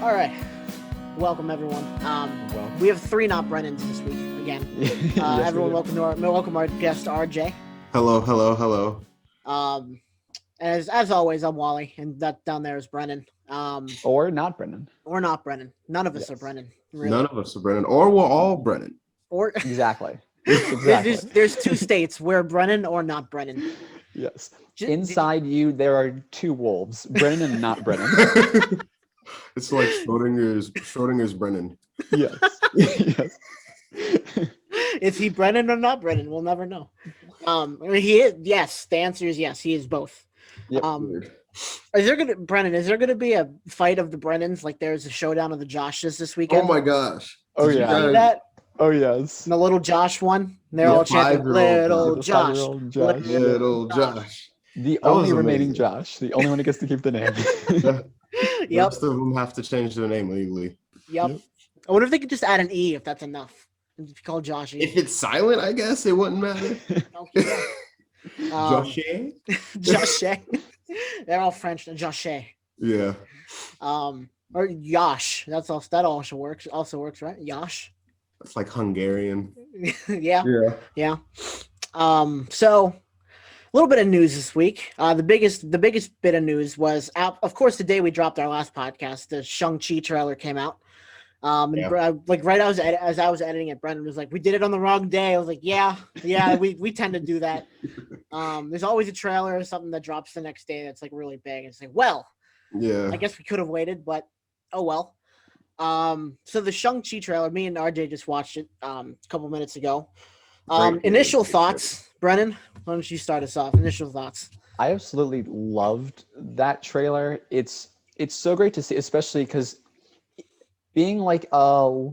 All right. Welcome, everyone. We have three not Brennans this week again. Yes, Everyone, welcome our guest RJ. Hello. As always, I'm Wally, and that down there is Brennan. or not Brennan. Or not Brennan. None of us are Yes. Brennan. Really. None of us are Brennan, or we're all Brennan. Or Exactly. there's two states. We're Brennan or not Brennan. Yes. J- Inside you, there are two wolves, Brennan and not Brennan. It's like Schrodinger's Brennan. Yes. Yes. Is he Brennan or not Brennan? We'll never know. He is. Yes, the answer is yes. He is both. Yep. Is there gonna be a fight of the Brennans? Like there's a showdown of the Joshes this Oh weekend? my gosh. Oh, Did you yeah. See guys- that? Oh, yes. The little Josh one. They're Yeah, all chanting 5-year-old little Josh. 5-year-old Josh. Little Josh. The That was only remaining amazing. Josh. The only one who gets to keep the name. The Yep. rest of them have to change their name legally. Yep. I wonder if they could just add an E if that's enough. If you call Josh E. If it's silent, I guess it wouldn't matter. Okay. Joshe? Joshe. They're all French. Joshe. Yeah. Or Yash. That also works. Also works, right? Yash. It's like Hungarian. Yeah. Yeah. So a little bit of news this week. The biggest bit of news was, of course, the day we dropped our last podcast, the Shang Chi trailer came out. As I was editing it, Brennan was like, "We did it on the wrong day." I was like, "Yeah, we tend to do that." There's always a trailer or something that drops the next day that's like really big. It's like, well, Yeah. I guess we could have waited, but oh well. So the Shang Chi trailer, me and RJ just watched it a couple minutes ago. Initial thoughts, Brennan. Why don't you start us off? Initial thoughts. I absolutely loved that trailer. It's so great to see, especially because being like a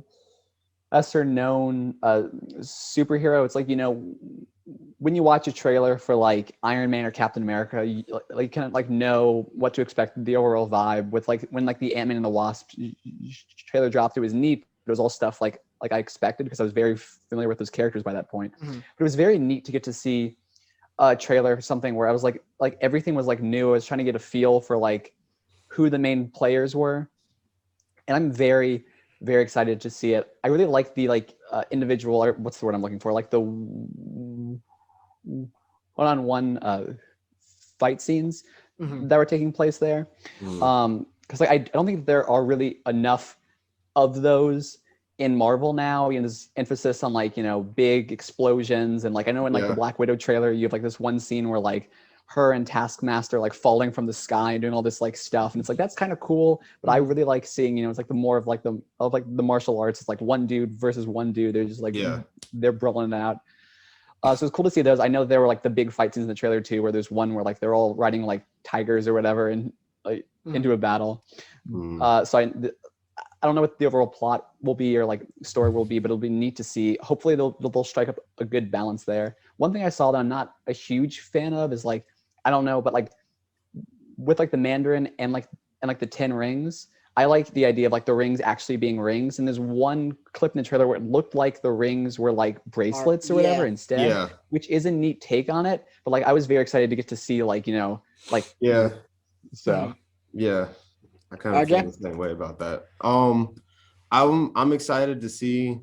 lesser known superhero, it's like, when you watch a trailer for like Iron Man or Captain America, you like kind of like know what to expect, the overall vibe. With like when like the Ant-Man and the Wasp trailer dropped, it was neat. It was all stuff like I expected because I was very familiar with those characters by that point. Mhm. But it was very neat to get to see a trailer for something where I was like everything was like new. I was trying to get a feel for like who the main players were. And I'm very, very excited to see it. I really like the individual, or what's the word I'm looking for? Like the one-on-one fight scenes Mhm. that were taking place there. Because I don't think there are really enough of those in Marvel now. There's emphasis on big explosions, and I know in the Black Widow trailer you have this one scene where her and Taskmaster falling from the sky and doing all this stuff, and it's that's kind of cool. But I really like seeing it's the more of the martial arts. It's one dude versus one dude. They're just they're brawling it out. So it's cool to see those. I know there were the big fight scenes in the trailer too, where there's one where they're all riding tigers or whatever and into a battle. So I don't know what the overall plot will be or story will be, but it'll be neat to see. Hopefully they'll strike up a good balance there. One thing I saw that I'm not a huge fan of is I don't know, but with the Mandarin and the 10 rings, I like the idea of the rings actually being rings. And there's one clip in the trailer where it looked like the rings were bracelets or whatever instead, which is a neat take on it. But I was very excited to get to see so yeah. I kind of feel the same way about that. I'm excited to see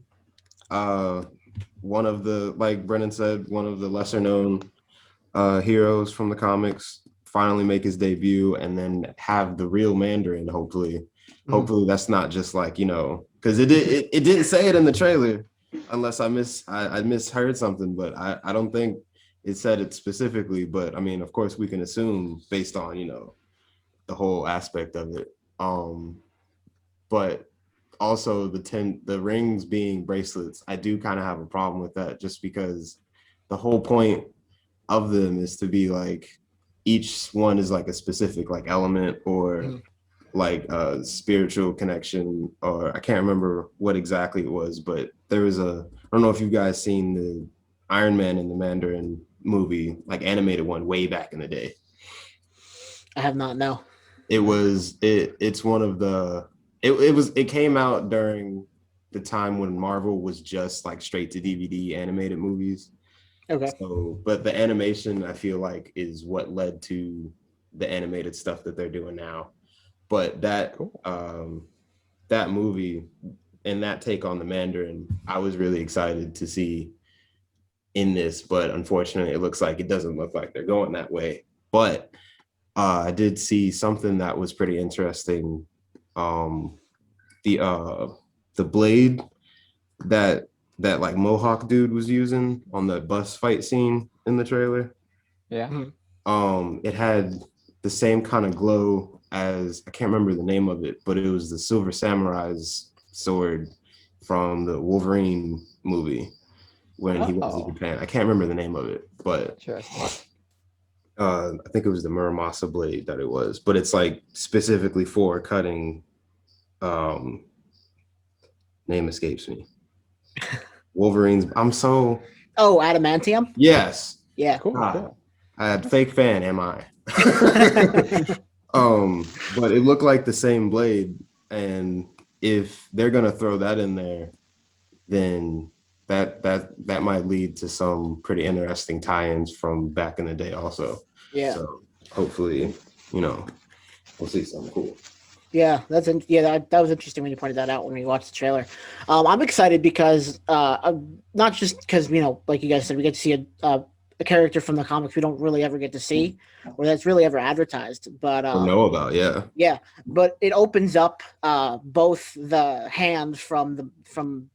one of the, like Brennan said, one of the lesser known heroes from the comics finally make his debut, and then have the real Mandarin. Hopefully that's not just because it didn't say it in the trailer, unless I misheard something, but I don't think it said it specifically. But I mean, of course we can assume based on the whole aspect of it. But also the rings being bracelets, I do kind of have a problem with that, just because the whole point of them is to be each one is a specific element or a spiritual connection, or I can't remember what exactly it was, but there was I don't know if you guys seen the Iron Man and the Mandarin movie, animated one way back in the day. I have not, no. It's one of the it came out during the time when Marvel was just straight to DVD animated movies. Okay. So, but the animation I feel is what led to the animated stuff that they're doing now. But that cool. that movie and that take on the Mandarin, I was really excited to see in this, but unfortunately, it doesn't look like they're going that way. But I did see something that was pretty interesting. The blade that like Mohawk dude was using on the bus fight scene in the trailer. Yeah. It had the same kind of glow as, I can't remember the name of it, but it was the Silver Samurai's sword from the Wolverine movie when he was in Japan. I can't remember the name of it, but I think it was the Muramasa blade that it was, but it's like specifically for cutting. Name escapes me. Wolverine's. Adamantium. Yes. Yeah. Cool. I had fake fan. Am I? But it looked like the same blade, and if they're gonna throw that in there, then that might lead to some pretty interesting tie-ins from back in the day also. Yeah. So hopefully, we'll see something cool. Yeah, that was interesting when you pointed that out when we watched the trailer. I'm excited because not just because like you guys said, we get to see a character from the comics we don't really ever get to see, or that's really ever advertised, but or know about. Yeah, but it opens up both the Hand from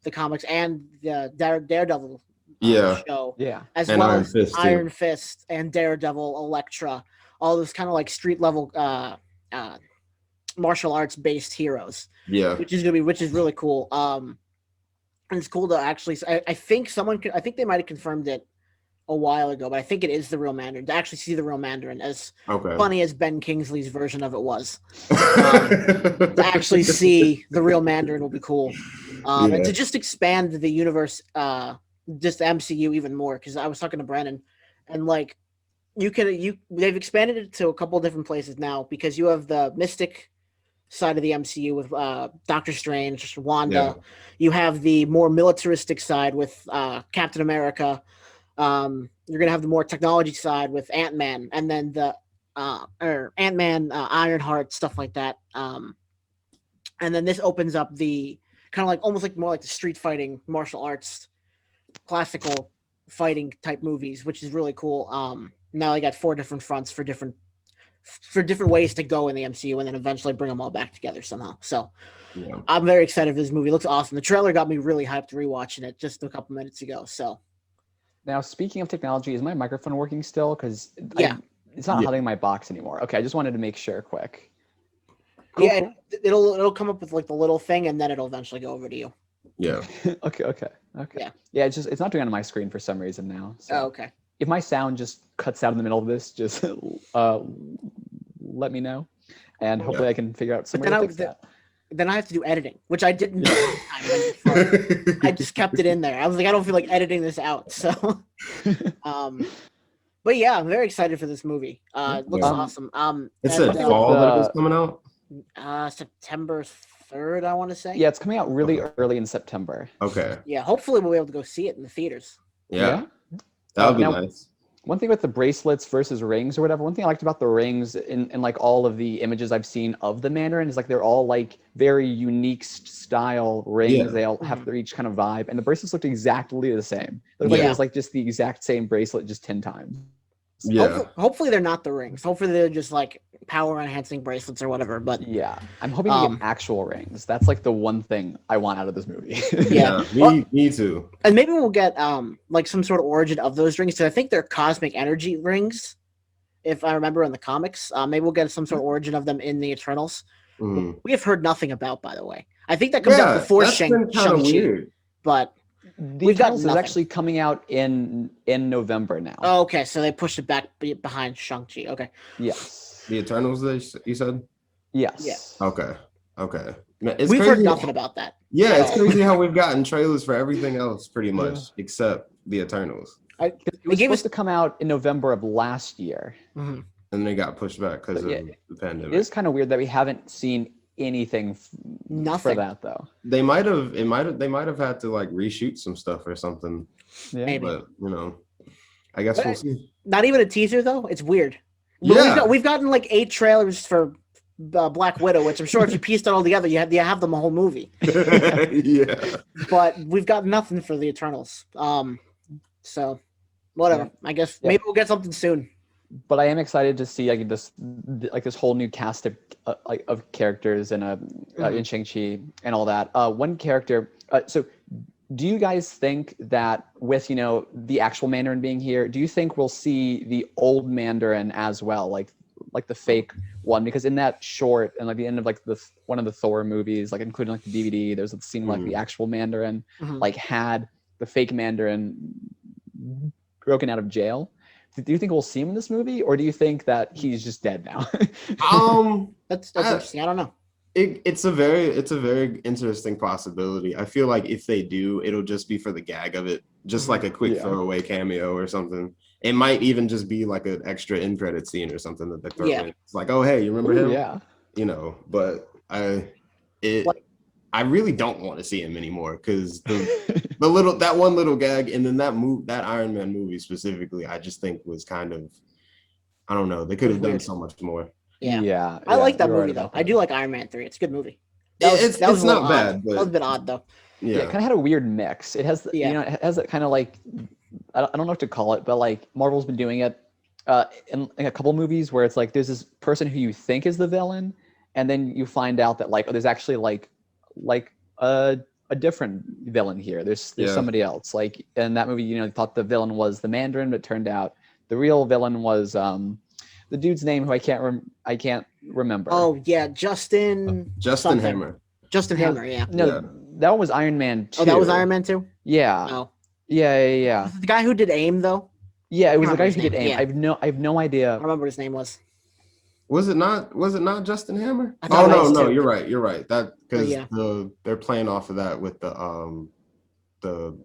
the comics and the Daredevil show, as and well Iron as Fist Iron Fist and Daredevil, Elektra, all those kind of like street level martial arts based heroes, which is really cool. And it's cool to actually, I think they might have confirmed it a while ago, but I think it is the real Mandarin. To actually see the real Mandarin, as funny as Ben Kingsley's version of it was, to actually see the real Mandarin will be cool. And to just expand the universe, just the MCU even more, because I was talking to Brennan, and like they've expanded it to a couple of different places now, because you have the Mystic side of the MCU with Doctor Strange, Wanda. You have the more militaristic side with Captain America. You're gonna have the more technology side with Ant-Man, and then the Ant-Man, Ironheart, stuff like that. And then this opens up the kind of like almost like more like the street fighting, martial arts, classical fighting type movies, which is really cool. Now they got 4 different fronts for different ways to go in the MCU, and then eventually bring them all back together somehow. So I'm very excited for this movie. It looks awesome. The trailer got me really hyped rewatching it just a couple minutes ago. So now, speaking of technology, is my microphone working still? Because it's not hiding my box anymore. Okay, I just wanted to make sure quick. Cool. It'll come up with like the little thing, and then it'll eventually go over to you. Yeah. Okay. Yeah, it's not doing it on my screen for some reason now. So. Okay. If my sound just cuts out in the middle of this, just let me know, and hopefully I can figure out some way to fix that. Then I have to do editing, which I didn't do this time. I just kept it in there. I was like, I don't feel like editing this out. So, but yeah, I'm very excited for this movie. It looks awesome. It said fall that it was coming out. September 3rd, I want to say. Yeah, it's coming out really early in September. Okay. Yeah, hopefully we'll be able to go see it in the theaters. Yeah. That would be nice. One thing with the bracelets versus rings or whatever, one thing I liked about the rings in like all of the images I've seen of the Mandarin is like they're all like very unique style rings. Yeah. They all have their each kind of vibe. And the bracelets looked exactly the same. It looked like it was like just the exact same bracelet, just 10 times. Yeah. Hopefully they're not the rings. Hopefully they're just like power enhancing bracelets or whatever. But yeah, I'm hoping to get actual rings. That's like the one thing I want out of this movie. Yeah, me too. And maybe we'll get like some sort of origin of those rings. So I think they're cosmic energy rings, if I remember in the comics. Maybe we'll get some sort of origin of them in the Eternals. We have heard nothing about, by the way. I think that comes out before Shang Chi. But the Eternals is actually coming out in November now. Oh, okay. So they pushed it back behind Shang Chi. Okay. Yes. The Eternals, you said? Yes. Yeah. Okay. We've heard nothing about that. Yeah, it's crazy how we've gotten trailers for everything else pretty much except the Eternals. It was supposed to come out in November of last year. Mm-hmm. And they got pushed back because of the pandemic. It is kind of weird that we haven't seen anything for that though. They might have had to like reshoot some stuff or something. Yeah, maybe. But I guess we'll see. Not even a teaser though. It's weird. Yeah, we've gotten like 8 trailers for Black Widow, which I'm sure if you pieced it all together, you have them a whole movie. Yeah. But we've got nothing for the Eternals. So whatever. Yeah. I guess Yeah. maybe we'll get something soon. But I am excited to see this whole new cast of characters in in Shang-Chi and all that. One character. So, do you guys think that with the actual Mandarin being here, do you think we'll see the old Mandarin as well, like the fake one? Because in that short and like the end of like one of the Thor movies, like including like the DVD, there's a scene where, like the actual Mandarin like had the fake Mandarin broken out of jail. Do you think we'll see him in this movie, or do you think that he's just dead now? That's interesting. I don't know. It's a very interesting possibility. I feel like if they do, it'll just be for the gag of it, just like a quick throwaway cameo or something. It might even just be like an extra end credit scene or something that they throw in. It's like, oh hey, you remember him? Yeah. But I really don't want to see him anymore because that one little gag and then that Iron Man movie specifically, I just think was kind of, I don't know, they could have done so much more. Yeah. I like that movie though. I do like Iron Man 3. It's a good movie. It's not bad. But, that was a bit odd though. Yeah, it kind of had a weird mix. It has, it has that kind of like, I don't know what to call it, but like Marvel's been doing it in a couple movies where it's like there's this person who you think is the villain, and then you find out that like there's actually like a different villain here. There's somebody else. Like in that movie, you thought the villain was the Mandarin, but it turned out the real villain was the dude's name who I can't remember. Oh yeah, Justin Hammer. Justin Hammer, yeah. No, that one was Iron Man 2. Oh, that was Iron Man 2? Yeah. Oh. Yeah. Was it the guy who did AIM though? Yeah, it was the guy who did AIM. Yeah. I have no idea. I remember what his name was. Was it not Justin Hammer? Oh no, you're right. That because they're playing off of that with the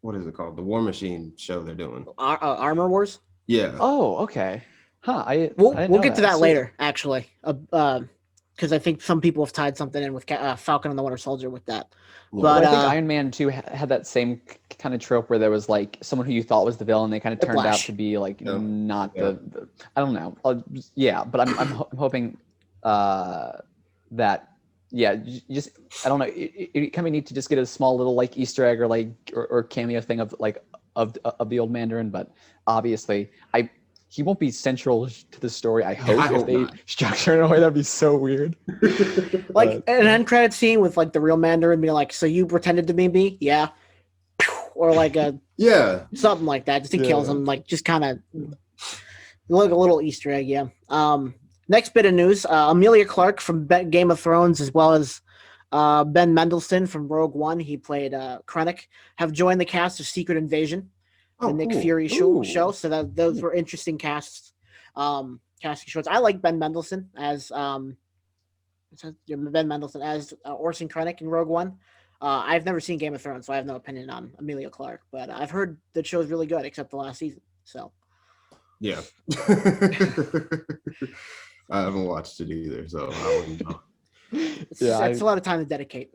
what is it called? The War Machine show they're doing. Armor Wars? Yeah. Oh, okay. Huh. We'll get to that later, actually. Because I think some people have tied something in with Falcon and the Winter Soldier with that. Yeah. But I think Iron Man 2 had that same kind of trope where there was like someone who you thought was the villain. They kind of turned out to be like not the. I don't know. But I'm hoping that just I don't know. You kind of need to just get a small little like Easter egg or cameo thing of the old Mandarin, but obviously he won't be central to the story. I hope if they structure it in a way that'd be so weird. Like an end credit scene with like the real Mandarin being like, "So you pretended to be me?" Yeah. Or like something like that. Just to kill him, like just kind of like a little Easter egg. Yeah. Next bit of news: Emilia Clarke from Game of Thrones, as well as Ben Mendelsohn from Rogue One. He played Krennic. Have joined the cast of Secret Invasion. The Nick Fury show. So those were interesting casting choices. I like Ben Mendelsohn as Orson Krennic in Rogue One. I've never seen Game of Thrones, so I have no opinion on Emilia Clarke, but I've heard the show's really good, except the last season. So yeah, I haven't watched it either, so I wouldn't know. It's a lot of time to dedicate.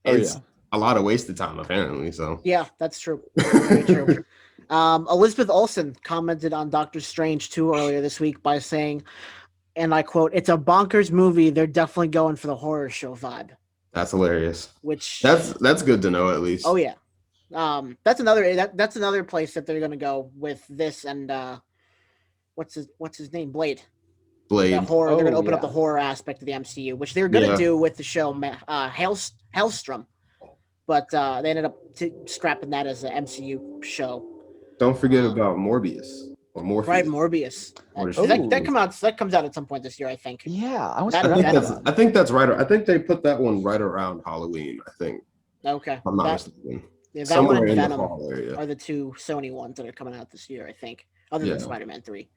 It's a lot of wasted time, apparently. So yeah, that's true. Very true. Elizabeth Olsen commented on Doctor Strange 2 earlier this week by saying, and I quote, "It's a bonkers movie. They're definitely going for the horror show vibe." That's hilarious. Which that's good to know at least. Oh yeah. That's another place that they're gonna go with this and what's his name? Blade. The horror. They're gonna open up the horror aspect of the MCU, which they're gonna do with the show Hellstrom. But they ended up scrapping that as an MCU show. Don't forget about Morbius or Morpheus. Right, Morbius. That comes out at some point this year, I think. Yeah, I think that's right. I think they put that one right around Halloween. I think. Okay. If I'm not mistaken. Yeah, that one and Venom are the two Sony ones that are coming out this year, I think. Other than Spider-Man 3.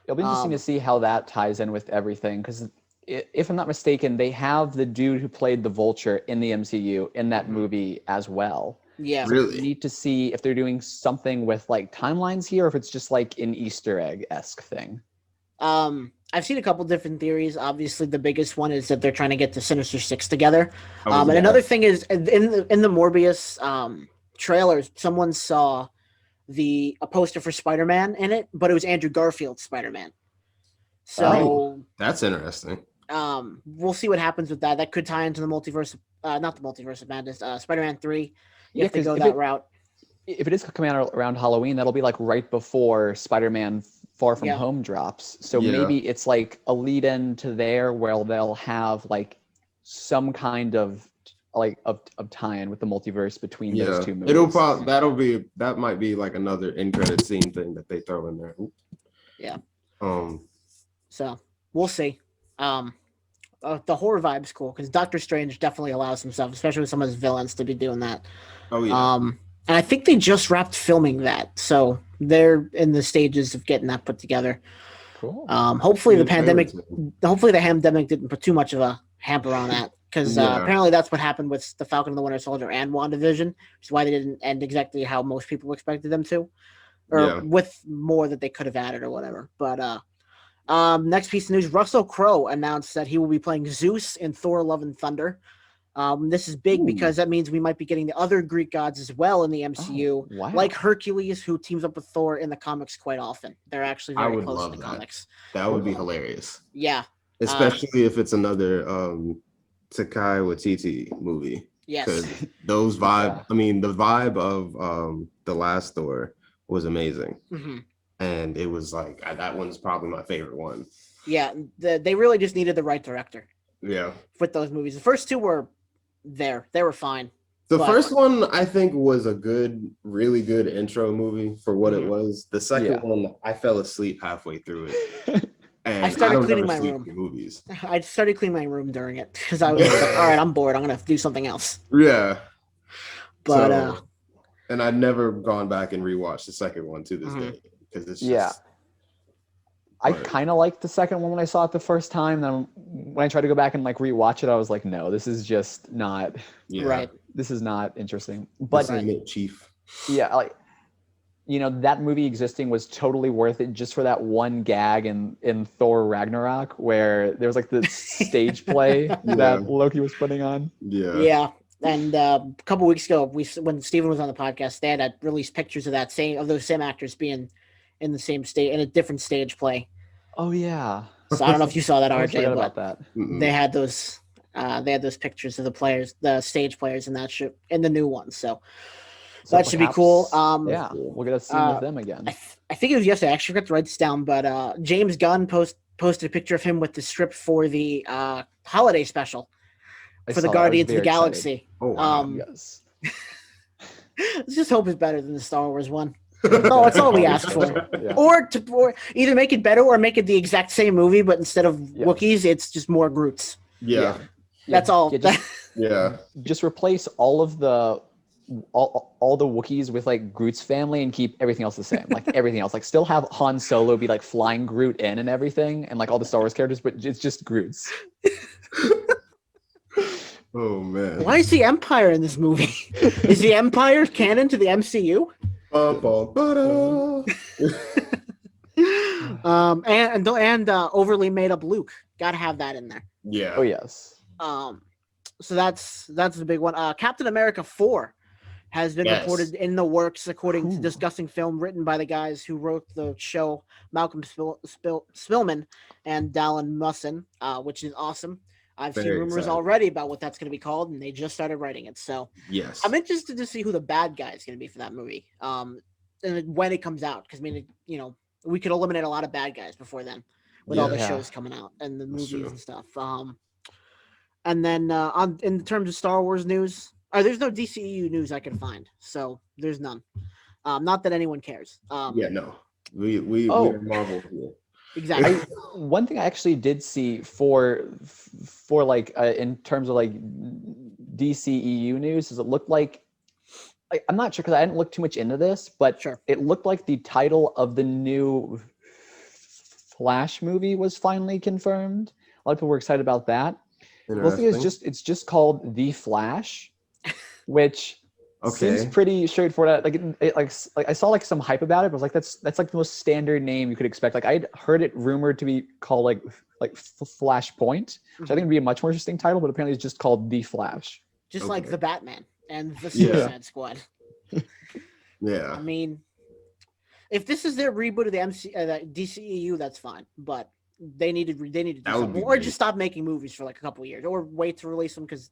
It'll be interesting to see how that ties in with everything, because if I'm not mistaken, they have the dude who played the Vulture in the MCU in that movie as well. Yeah. So really? We need to see if they're doing something with like timelines here, or if it's just like an Easter egg-esque thing. I've seen a couple different theories. Obviously, the biggest one is that they're trying to get the Sinister Six together. And another thing is in the Morbius trailers, someone saw a poster for Spider-Man in it, but it was Andrew Garfield's Spider-Man. So that's interesting. we'll see what happens with that. That could tie into the multiverse, not the multiverse of madness, Spider-Man 3. If they go that route. If it is coming out around Halloween, that'll be like right before Spider-Man Far From Home drops. So maybe it's like a lead in to there where they'll have like some kind of like of tie-in with the multiverse between those two movies. That might be like another end credit scene thing that they throw in there. Yeah. So we'll see. The horror vibe's cool because Doctor Strange definitely allows himself, especially with some of his villains, to be doing that. Oh yeah. And I think they just wrapped filming that, so they're in the stages of getting that put together. Cool. Hopefully the pandemic didn't put too much of a hamper on that, because apparently that's what happened with the Falcon and the Winter Soldier and WandaVision, which is why they didn't end exactly how most people expected them to, or with more that they could have added or whatever. But next piece of news: Russell Crowe announced that he will be playing Zeus in Thor: Love and Thunder. This is big because that means we might be getting the other Greek gods as well in the MCU, like Hercules, who teams up with Thor in the comics quite often. They're actually very close in the comics. That would be hilarious. Yeah. Especially if it's another Takai Waititi movie. Yes. Because those vibe, I mean, the vibe of the last Thor was amazing. Mm-hmm. And it was like, that one's probably my favorite one. Yeah. They really just needed the right director. Yeah. With those movies. The first two were there. They were fine. The first one, I think, was a really good intro movie for what it was. The second one, I fell asleep halfway through it. And I started cleaning my room. Movies. I started cleaning my room during it because I was like, all right, I'm bored. I'm going to do something else. Yeah. But, and I'd never gone back and rewatched the second one to this day because it's just. I kind of liked the second one when I saw it the first time. Then when I tried to go back and like rewatch it, I was like, no, this is just not right. This is not interesting. But Chief. Yeah, like that movie existing was totally worth it just for that one gag in Thor Ragnarok where there was like the stage play that Loki was putting on. Yeah. Yeah. And a couple weeks ago, when Steven was on the podcast, they had released pictures of those same actors being in the same stage in a different stage play. Oh yeah. So I don't know if you saw that, RJ. I about that. They had those. They had those pictures of the stage players in that show in the new one. So that should be cool. We'll get a scene with them again. I think it was yesterday. I actually forgot to write this down, but James Gunn posted a picture of him with the script for the holiday special for the Guardians of the Galaxy. Oh wow. Yes. Let's just hope it's better than the Star Wars one. No, that's all we ask for. Or either make it better or make it the exact same movie, but instead of Wookiees, it's just more Groots. Yeah. That's all. Just replace all of the all the Wookiees with like Groot's family and keep everything else the same. Like everything else. Like still have Han Solo be like flying Groot in and everything, and like all the Star Wars characters, but it's just Groots. Oh man. Why is the Empire in this movie? Is the Empire canon to the MCU? And overly made up Luke. Gotta have that in there. Yeah. Oh yes. So that's the big one. Captain America 4 has been reported in the works, according to Discussing Film, written by the guys who wrote the show, Malcolm Spillman and Dallin Musson, which is awesome. I've seen rumors already about what that's going to be called, and they just started writing it. So yes, I'm interested to see who the bad guy is going to be for that movie, and when it comes out. Because I mean, we could eliminate a lot of bad guys before then, with all the shows coming out and the movies and stuff. And then in terms of Star Wars news, there's no DCEU news I can find, so there's none. Not that anyone cares. No, we're Marvel here. Exactly. One thing I actually did see for like in terms of like DCEU news is it looked like I'm not sure because I didn't look too much into this, but it looked like the title of the new Flash movie was finally confirmed. A lot of people were excited about that. The thing is it's just called The Flash, which seems pretty straightforward. Like I saw like some hype about it, but I was like that's like the most standard name you could expect. Like I'd heard it rumored to be called like Flashpoint, which I think would be a much more interesting title, but apparently it's just called The Flash. Just like the Batman and the Suicide Squad. Yeah. I mean, if this is their reboot of the DCEU, that's fine. But they need to do That would something, be or great. just stop making movies for like a couple of years, or wait to release them because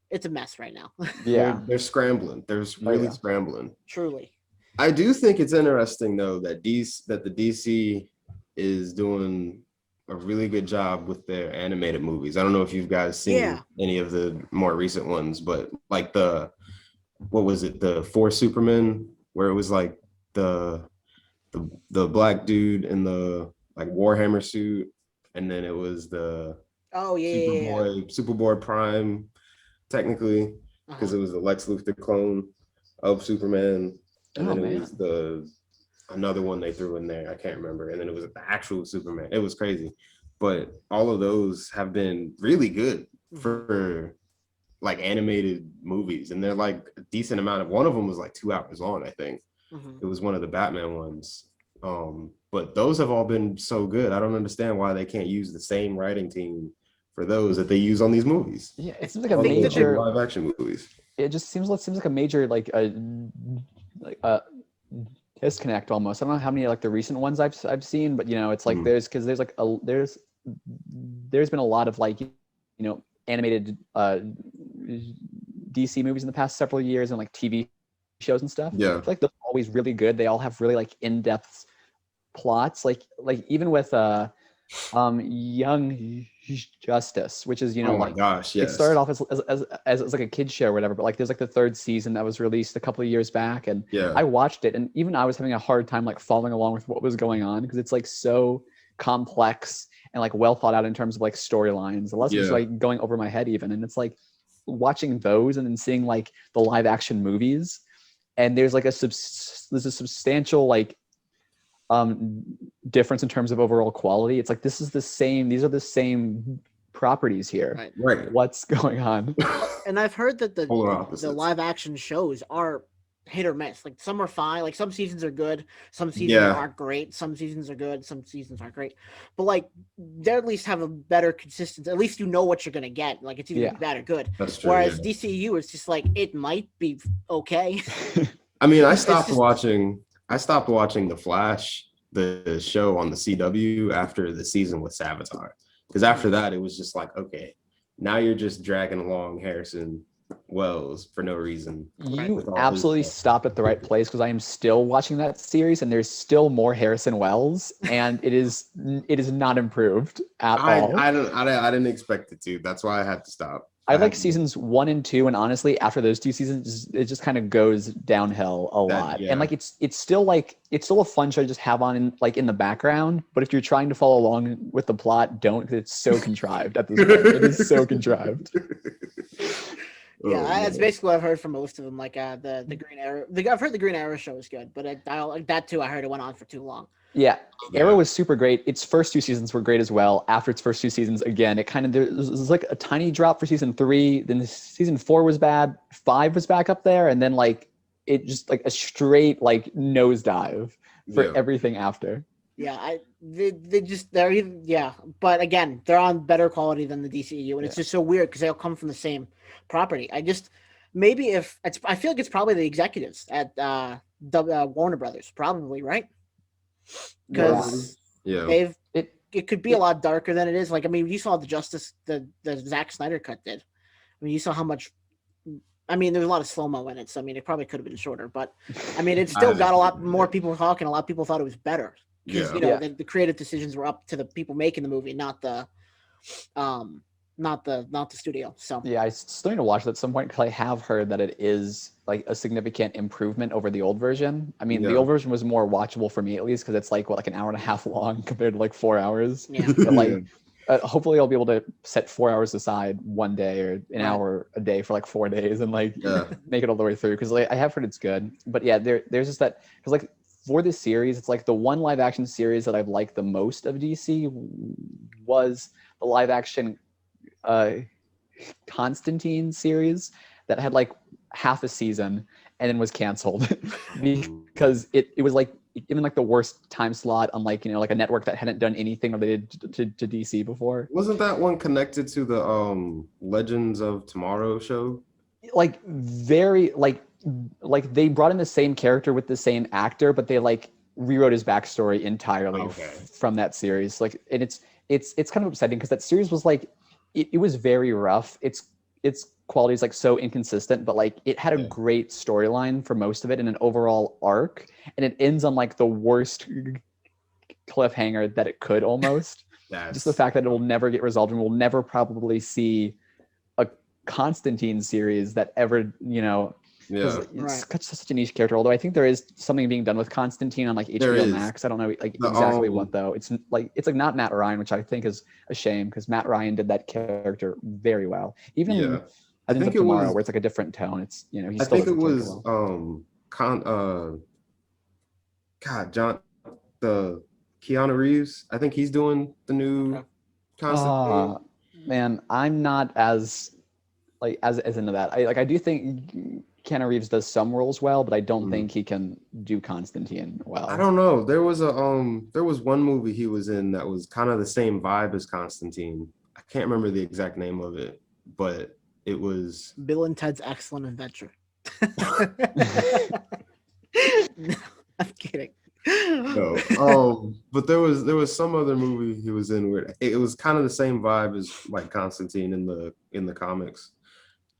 it's a mess right now. Yeah. They're scrambling. They're really yeah. scrambling. Truly. I do think it's interesting though that the DC is doing a really good job with their animated movies. I don't know if you guys seen Yeah. any of the more recent ones, but like what was it, the Four Supermen, where it was like the black dude in the like Warhammer suit, and then it was the Oh yeah. Superboy Prime, technically, because it was the Lex Luthor clone of Superman, and then it was the another one they threw in there. I can't remember, and then it was the actual Superman. It was crazy, but all of those have been really good for like animated movies, and they're like a decent amount of. One of them was like 2 hours long, I think. It was one of the Batman ones. But those have all been so good. I don't understand why they can't use the same writing team for those that they use on these movies. Yeah, it seems like a major live action movies. It just seems like a major like a disconnect almost. I don't know how many like the recent ones I've seen, but you know, it's like there's been a lot of like, you know, animated DC movies in the past several years and like TV shows and stuff. Yeah. I feel like they're always really good. They all have really like in-depth plots. Like even with Young Justice, which is, you know, oh my like gosh, yes. It started off as like a kid's show or whatever, but like there's like the third season that was released a couple of years back, and I watched it, and even I was having a hard time like following along with what was going on because it's like so complex and like well thought out in terms of like storylines. A lot of it's like going over my head even, and it's like watching those and then seeing like the live action movies, and there's like a substantial like difference in terms of overall quality. It's like these are the same properties here. Right. What's going on? And I've heard that the live action shows are hit or miss. Like some are fine, like some seasons are good, some seasons aren't great, some seasons are good, some seasons aren't great. But like they at least have a better consistency. At least you know what you're gonna get. Like it's either bad or good. That's true. Whereas DCU is just like it might be okay. I mean, I stopped watching The Flash, the show on the CW, after the season with Savitar. Because after that, it was just like, okay, now you're just dragging along Harrison Wells for no reason. You absolutely stopped at the right place, because I am still watching that series, and there's still more Harrison Wells, and it is not improved at all. I didn't expect it to. That's why I had to stop. I like seasons 1 and 2, and honestly, after those 2 seasons, it just kind of goes downhill a lot. And like it's still a fun show to just have on in the background. But if you're trying to follow along with the plot, don't, because it's so contrived at this point. It is so contrived. Yeah, that's basically what I've heard from most of them. Like the Green Arrow, I've heard the Green Arrow show is good, but that too, I heard it went on for too long. Yeah, Arrow was super great. Its first 2 seasons were great as well. After its first 2 seasons, again, it kind of there was like a tiny drop for season 3. Then season 4 was bad. 5 was back up there, and then like it just like a straight like nosedive for everything after. Yeah, but again, they're on better quality than the DCU, and it's just so weird because they all come from the same property. I feel like it's probably the executives at Warner Brothers, probably, right? Because it could be a lot darker than it is. Like, I mean, you saw the Zack Snyder cut did. I mean, you saw how much. I mean, there's a lot of slow-mo in it, so I mean, it probably could have been shorter, but I mean, it still got a lot more people talking. A lot of people thought it was better because the creative decisions were up to the people making the movie, not the studio. So yeah, I still need to watch it at some point, because I have heard that it is like a significant improvement over the old version. I mean, the old version was more watchable for me, at least, because it's like an hour and a half long compared to like 4 hours. Yeah. But like hopefully I'll be able to set 4 hours aside one day, or an hour a day for like 4 days, and like make it all the way through, because like I have heard it's good. But yeah, there's just that, because like for this series, it's like the one live action series that I've liked the most of DC was the live action Constantine series that had like half a season and then was canceled because it was like even like the worst time slot on like like a network that hadn't done anything related to DC before. Wasn't that one connected to the Legends of Tomorrow show? Like very like they brought in the same character with the same actor, but they like rewrote his backstory entirely Okay. from that series. Like, and it's kind of upsetting because that series was like, it was very rough. Its quality is like so inconsistent, but like it had a great storyline for most of it and an overall arc, and it ends on like the worst cliffhanger that it could almost. Just the fact that it will never get resolved, and we'll never probably see a Constantine series that ever, it's such a niche character. Although I think there is something being done with Constantine on like HBO Max. I don't know like exactly what though. It's like not Matt Ryan, which I think is a shame because Matt Ryan did that character very well. Even I think it Tomorrow, where it's like a different tone. It's he I still think it was well. John the Keanu Reeves. I think he's doing the new Constantine. Man, I'm not as into that. I do think Keanu Reeves does some roles well, but I don't think he can do Constantine well. I don't know. There was one movie he was in that was kind of the same vibe as Constantine. I can't remember the exact name of it, but it was Bill and Ted's Excellent Adventure. No, I'm kidding. No. But there was some other movie he was in where it was kind of the same vibe as like Constantine in the comics.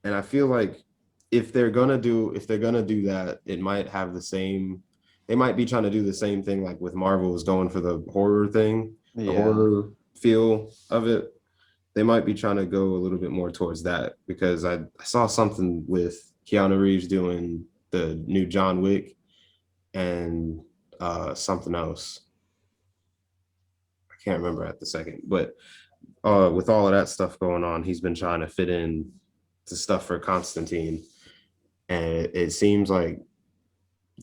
And I feel like if they're gonna do that, it might have the same. They might be trying to do the same thing like with Marvel is going for the horror thing, the horror feel of it. They might be trying to go a little bit more towards that because I saw something with Keanu Reeves doing the new John Wick and something else. I can't remember at the second, but with all of that stuff going on, he's been trying to fit in to stuff for Constantine, and it seems like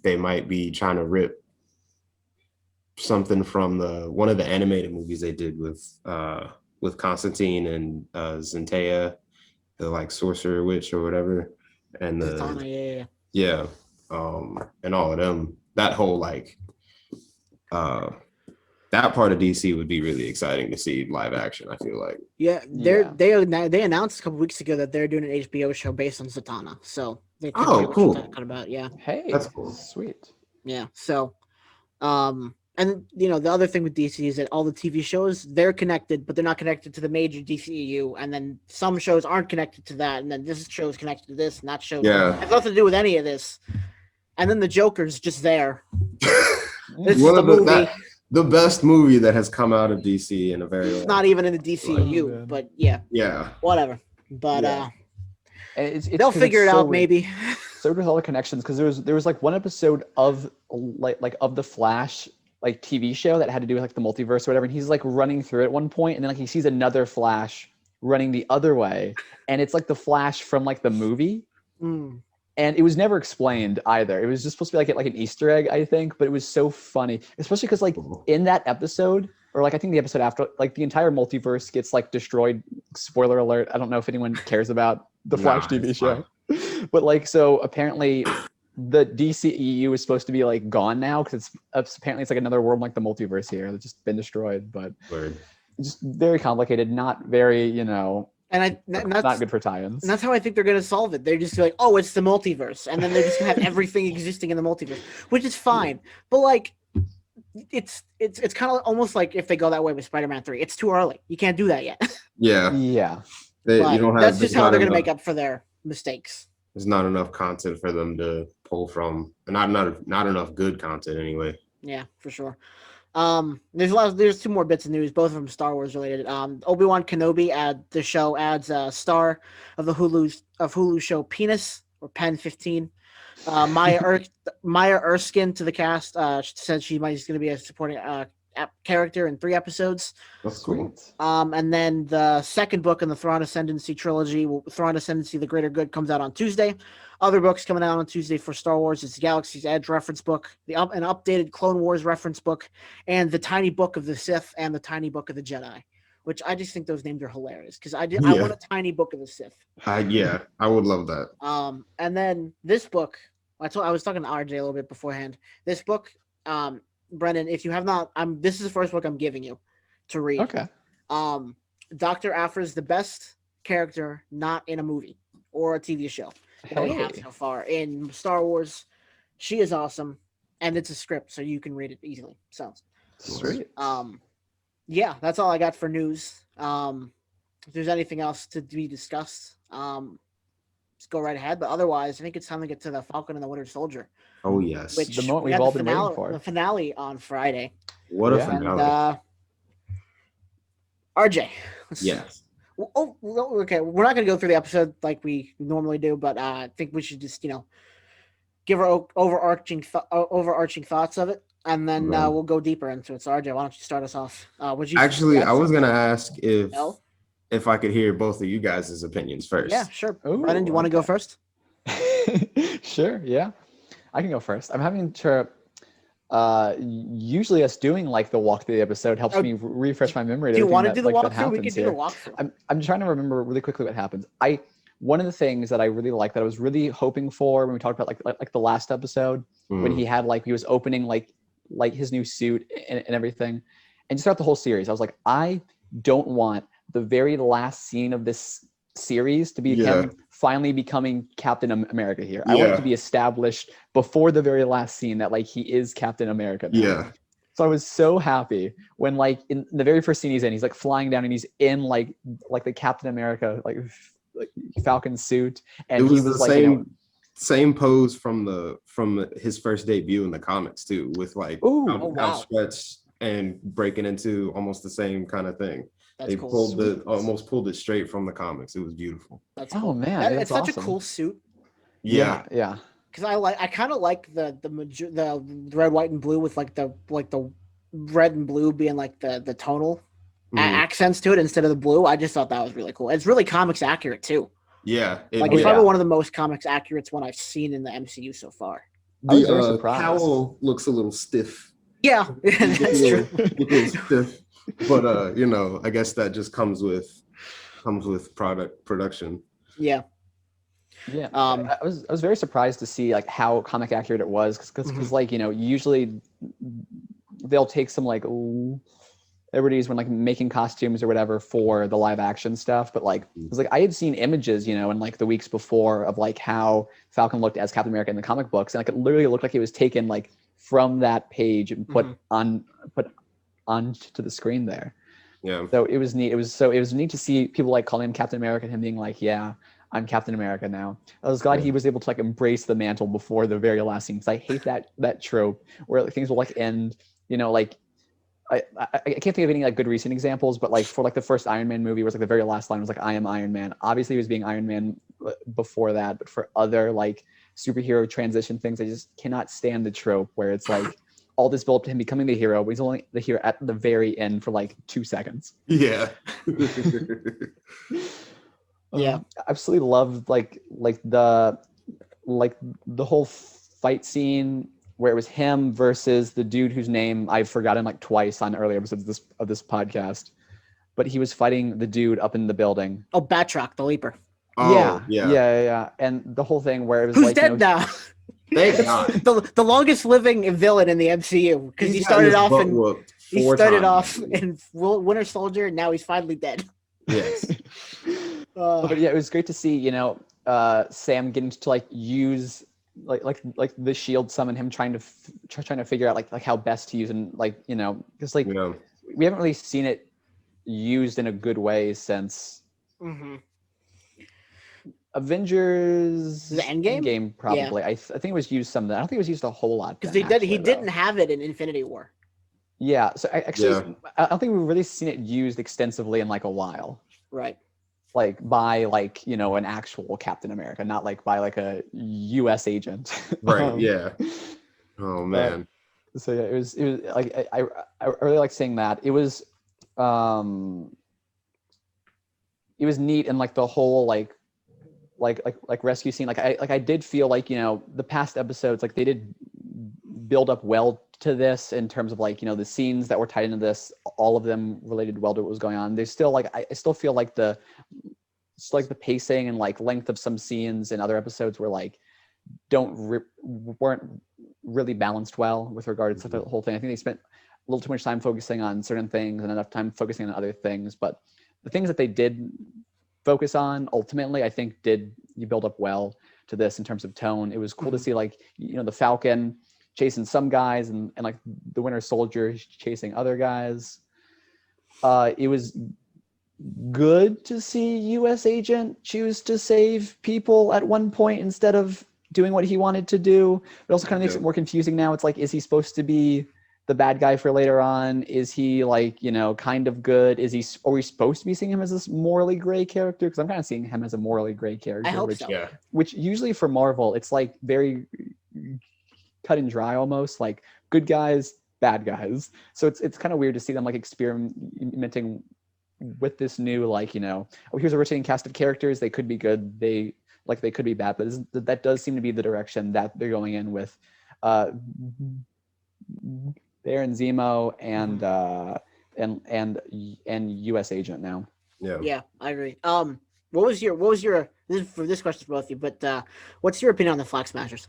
they might be trying to rip something from one of the animated movies they did with Constantine and Zendaya, the like sorcerer witch or whatever, and Zatanna, and all of them. That whole like that part of DC would be really exciting to see live action. I feel like. They announced a couple weeks ago that they're doing an HBO show based on Zatanna. So they cool. What you're talking about, Hey, that's cool. Sweet. Yeah. So, and the other thing with DC is that all the TV shows they're connected, but they're not connected to the major DCEU, and then some shows aren't connected to that, and then this show is connected to this, and that show has nothing to do with any of this. And then the Joker's just there. This is the movie. The best movie that has come out of DC in a very long not even in the DCU, but whatever. But they'll figure it out maybe. So does all the connections because there was like one episode of of the Flash like TV show that had to do with like the multiverse or whatever, and he's like running through it at one point, and then like he sees another Flash running the other way, and it's like the Flash from like the movie. And it was never explained either. It was just supposed to be like an Easter egg, I think, but it was so funny, especially because like in that episode, or like I think the episode after, like the entire multiverse gets like destroyed. Spoiler alert! I don't know if anyone cares about the Flash TV show, but like so apparently the DCEU is supposed to be like gone now because it's apparently it's like another world like the multiverse here that's just been destroyed, but just very complicated, not very And that's not good for tie-ins. And that's how I think they're going to solve it. They're just like, oh, it's the multiverse. And then they're just going to have everything existing in the multiverse, which is fine. But like, it's kind of almost like if they go that way with Spider-Man 3. It's too early. You can't do that yet. Yeah. You don't have, that's just how they're going to make up for their mistakes. There's not enough content for them to pull from. Not enough good content anyway. Yeah, for sure. There's two more bits of news, both of them Star Wars related. Obi-Wan Kenobi the show adds a star of the Hulu show Penis or Pen 15. Maya Erskine to the cast. She said she's going to be a supporting character in 3 episodes. That's cool. And then the second book in the Thrawn Ascendancy trilogy, Thrawn Ascendancy: The Greater Good, comes out on Tuesday. Other books coming out on Tuesday for Star Wars is the Galaxy's Edge reference book, an updated Clone Wars reference book, and the Tiny Book of the Sith and the Tiny Book of the Jedi, which I just think those names are hilarious because I want a Tiny Book of the Sith. I would love that. And then this book, I was talking to RJ a little bit beforehand. This book, Brennan, if you have not, this is the first book I'm giving you to read. Okay. Dr. Aphra is the best character not in a movie or a TV show that we have so far in Star Wars. She is awesome, and it's a script, so you can read it easily. So, Sweet. yeah, that's all I got for news. If there's anything else to be discussed, let's go right ahead. But otherwise, I think it's time to get to the Falcon and the Winter Soldier, Oh yes. which The moment we we've had all the been waiting finale, for. the finale on Friday. What a Yeah. finale. And RJ, Yes. oh, okay. We're not going to go through the episode like we normally do, but I think we should just give our overarching thoughts of it, and then Right. we'll go deeper into it. So RJ, why don't you start us off? Actually, I was gonna ask No? if I could hear both of you guys' opinions first. Yeah, sure. Ooh, Brennan, do you want to go okay. first? Sure, yeah. I can go first. I'm having to usually us doing like the walk through the episode helps me refresh my memory. Do you want to that, do the like, that walkthrough? We happens can do the here. walkthrough. I'm trying to remember really quickly what happens. One of the things that I really like that I was really hoping for when we talked about like the last episode when he had he was opening like his new suit and everything, and just throughout the whole series, I was like, I don't want the very last scene of this series to be him finally becoming Captain America here. I want it to be established before the very last scene that he is Captain America now. Yeah. So I was so happy when in the very first scene he's in, he's flying down and he's in like the Captain America like Falcon suit, and it was he was the same pose from his first debut in the comics too, with outstretched and breaking into almost the same kind of thing. They cool. almost pulled it straight from the comics. It was beautiful. That's cool. Oh man, it's awesome. Such a cool suit. Yeah. Because I kind of like the red, white, and blue with the red and blue being the tonal accents to it instead of the blue. I just thought that was really cool. It's really comics accurate too. Yeah, it's probably one of the most comics accurate one I've seen in the MCU so far. I was very surprised. Cowl looks a little stiff. Yeah, that's true. A little stiff. But I guess that just comes with production. Yeah. Yeah. I was very surprised to see how comic accurate it was because usually they'll take some liberties when making costumes or whatever for the live action stuff, but because I had seen images in the weeks before of how Falcon looked as Captain America in the comic books, and it literally looked like it was taken from that page and put onto the screen there. Yeah. So it was neat. It was neat to see people calling him Captain America and him being yeah, I'm Captain America now. I was glad he was able to embrace the mantle before the very last scene, because I hate that trope where things will end. I can't think of any good recent examples, but for the first Iron Man movie was the very last line was I am Iron Man. Obviously he was being Iron Man before that, but for other superhero transition things, I just cannot stand the trope where it's all this build up to him becoming the hero, but he's only the hero at the very end for 2 seconds. Yeah. Yeah. I absolutely loved the whole fight scene where it was him versus the dude whose name I've forgotten twice on earlier episodes of this podcast, but he was fighting the dude up in the building. Oh, Batroc, the Leaper. Oh, yeah. And the whole thing where it was who's dead now. Thank God. the longest living villain in the MCU, because he started off in Winter Soldier, and now he's finally dead. Yes. But yeah, it was great to see Sam getting to use the shield summon, him trying to figure out how best to use, and because we haven't really seen it used in a good way since Avengers the Endgame probably. I think it was used some of that. I don't think it was used a whole lot because he didn't have it in Infinity War. Yeah, so I don't think we've really seen it used extensively in a while. Right. By an actual Captain America, not by a US agent. Right. Yeah. Oh man. So yeah, it was I really like seeing that. It was neat, and the whole rescue scene. I did feel the past episodes they did build up well to this in terms of the scenes that were tied into this, all of them related well to what was going on. There's still I still feel the pacing and length of some scenes in other episodes were weren't really balanced well with regards to the whole thing. I think they spent a little too much time focusing on certain things and enough time focusing on other things, but the things that they did focus on ultimately I think did build up well to this in terms of tone. It was cool to see the Falcon chasing some guys, and like the Winter Soldier chasing other guys. It was good to see U.S. Agent choose to save people at one point instead of doing what he wanted to do. It also kind of makes it more confusing now. It's like, is he supposed to be the bad guy for later on? Is he like, kind of good? Are we supposed to be seeing him as this morally gray character? Because I'm kind of seeing him as a morally gray character. I hope so. Yeah. Which usually for Marvel, it's like very cut and dry almost, like good guys, bad guys. So it's kind of weird to see them like experimenting with this new, like, here's a rotating cast of characters. They could be good. They could be bad, but that does seem to be the direction that they're going in with Baron Zemo and U.S. Agent now. Yeah, I agree. What was your this question for both of you, but what's your opinion on the Flag Smashers?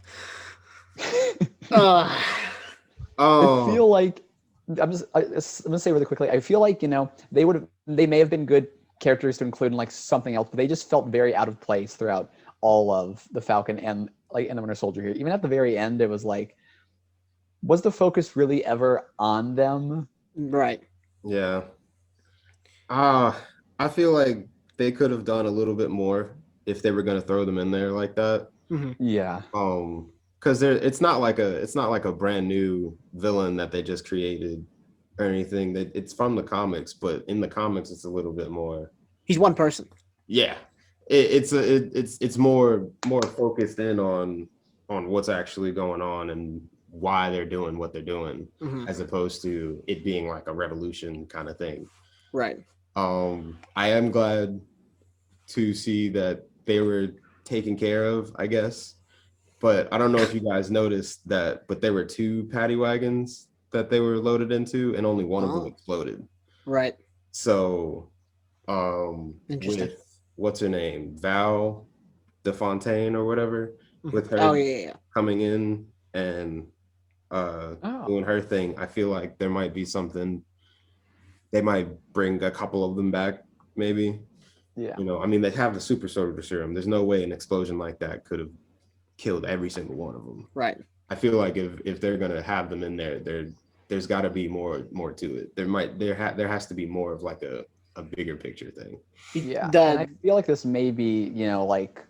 I feel like I'm gonna say really quickly. I feel like they may have been good characters to include in like something else, but they just felt very out of place throughout all of the Falcon and the Winter Soldier here. Even at the very end, it was like, was the focus really ever on them? Right. Yeah. I feel like they could have done a little bit more if they were going to throw them in there like that. Mm-hmm. Yeah. Because it's not like a brand new villain that they just created or anything. That it's from the comics, but in the comics it's a little bit more. He's one person. Yeah, it's more focused in on what's actually going on and why they're doing what they're doing, as opposed to it being like a revolution kind of thing. Right. I am glad to see that they were taken care of, I guess. But I don't know if you guys noticed that, but there were 2 paddy wagons that they were loaded into, and only one of them exploded. Right. So, Interesting. with what's her name, Val DeFontaine or whatever, with her coming in and doing her thing, I feel like there might be something. They might bring a couple of them back, maybe. Yeah. I mean, they have the super soldier serum. There's no way an explosion like that could have killed every single one of them. Right. I feel like if they're gonna have them in there, there's got to be more to it. There has to be more of like a bigger picture thing. Yeah. And I feel like this may be, like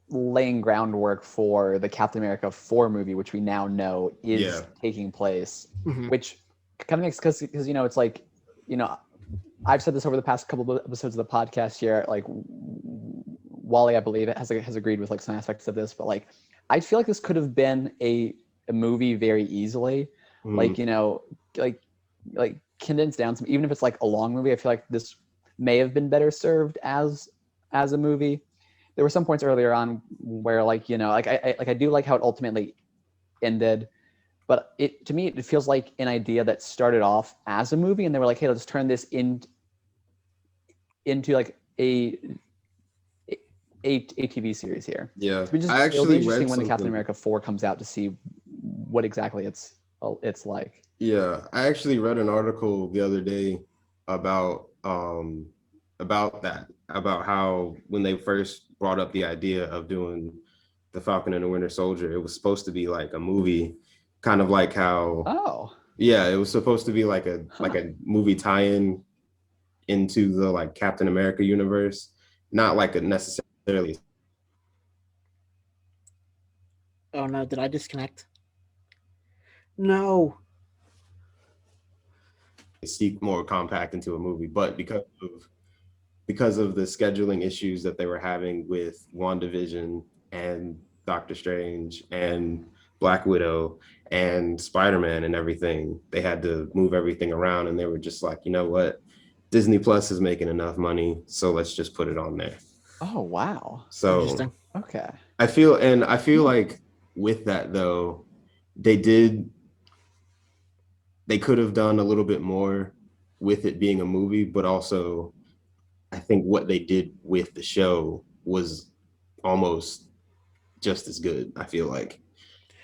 laying groundwork for the Captain America 4 movie, which we now know is taking place, which kind of makes, because it's like, I've said this over the past couple of episodes of the podcast here, like Wally, I believe, has agreed with like some aspects of this, but like I feel like this could have been a movie very easily, like like condensed down some, even if it's like a long movie. I feel like this may have been better served as a movie. There were some points earlier on where like I do like how it ultimately ended, but to me it feels like an idea that started off as a movie and they were like, hey, let's turn this into like a TV series here. Yeah, it'll be interesting when the Captain America 4 comes out to see what exactly it's like. Yeah, I actually read an article the other day about that, about how when they first brought up the idea of doing the Falcon and the Winter Soldier, it was supposed to be like a movie, kind of like how it was supposed to be like a movie tie-in into the like Captain America universe, not like a necessarily. Oh no, did I disconnect? No. Seek more compact into a movie, but because of the scheduling issues that they were having with WandaVision and Doctor Strange and Black Widow and Spider-Man and everything, they had to move everything around, and they were just like, you know what, Disney Plus is making enough money, so let's just put it on there. Oh wow. So interesting. Okay. I feel like with that though, they could have done a little bit more with it being a movie, but also I think what they did with the show was almost just as good, I feel like.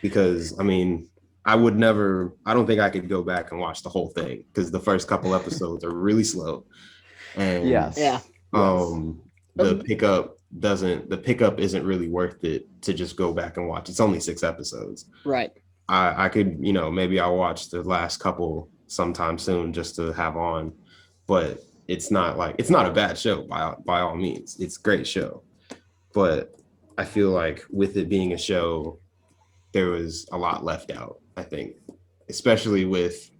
Because, I mean, I don't think I could go back and watch the whole thing because the first couple episodes are really slow. And the pickup isn't really worth it to just go back and watch. It's only 6 episodes. Right. I could, maybe I'll watch the last couple sometime soon just to have on, but it's not a bad show by all means. It's a great show, but I feel like with it being a show, there was a lot left out, I think, especially with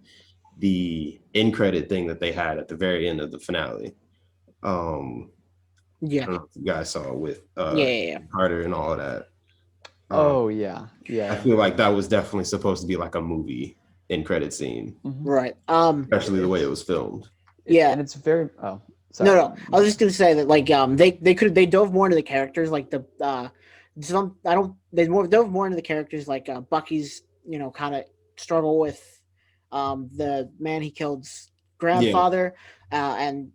the end credit thing that they had at the very end of the finale. I don't know if you guys saw with Carter and all of that. I feel like that was definitely supposed to be like a movie end credit scene, right? Especially the way it was filmed. And it's very sorry. No. I was just gonna say that they dove more into the characters, like they dove more into the characters, like Bucky's kind of struggle with the man he killed's grandfather, and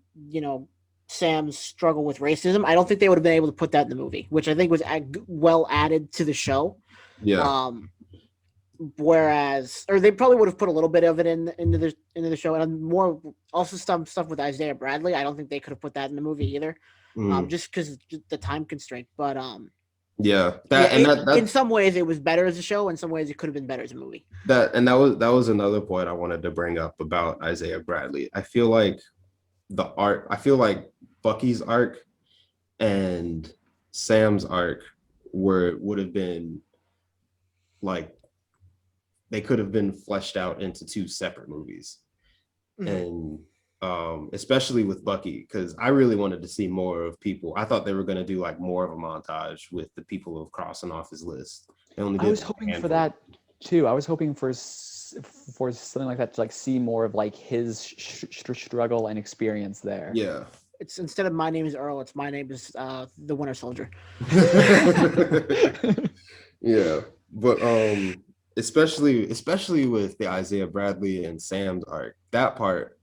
Sam's struggle with racism. I don't think they would have been able to put that in the movie, which I think was well added to the show. Yeah. Whereas, or they probably would have put a little bit of it into the show, and more also stuff with Isaiah Bradley. I don't think they could have put that in the movie either, just because the time constraint. But in some ways it was better as a show. In some ways it could have been better as a movie. That was another point I wanted to bring up about Isaiah Bradley. I feel like Bucky's arc and Sam's arc would have been like, they could have been fleshed out into two separate movies. And especially with Bucky, because I really wanted to see more of people. I thought they were going to do like more of a montage with the people of crossing off his list. I was hoping for that too. I was hoping for something like that to like see more of like his struggle and experience there. Yeah. It's instead of my name is Earl, it's my name is the Winter Soldier. Yeah, but especially with the Isaiah Bradley and Sam's arc, that part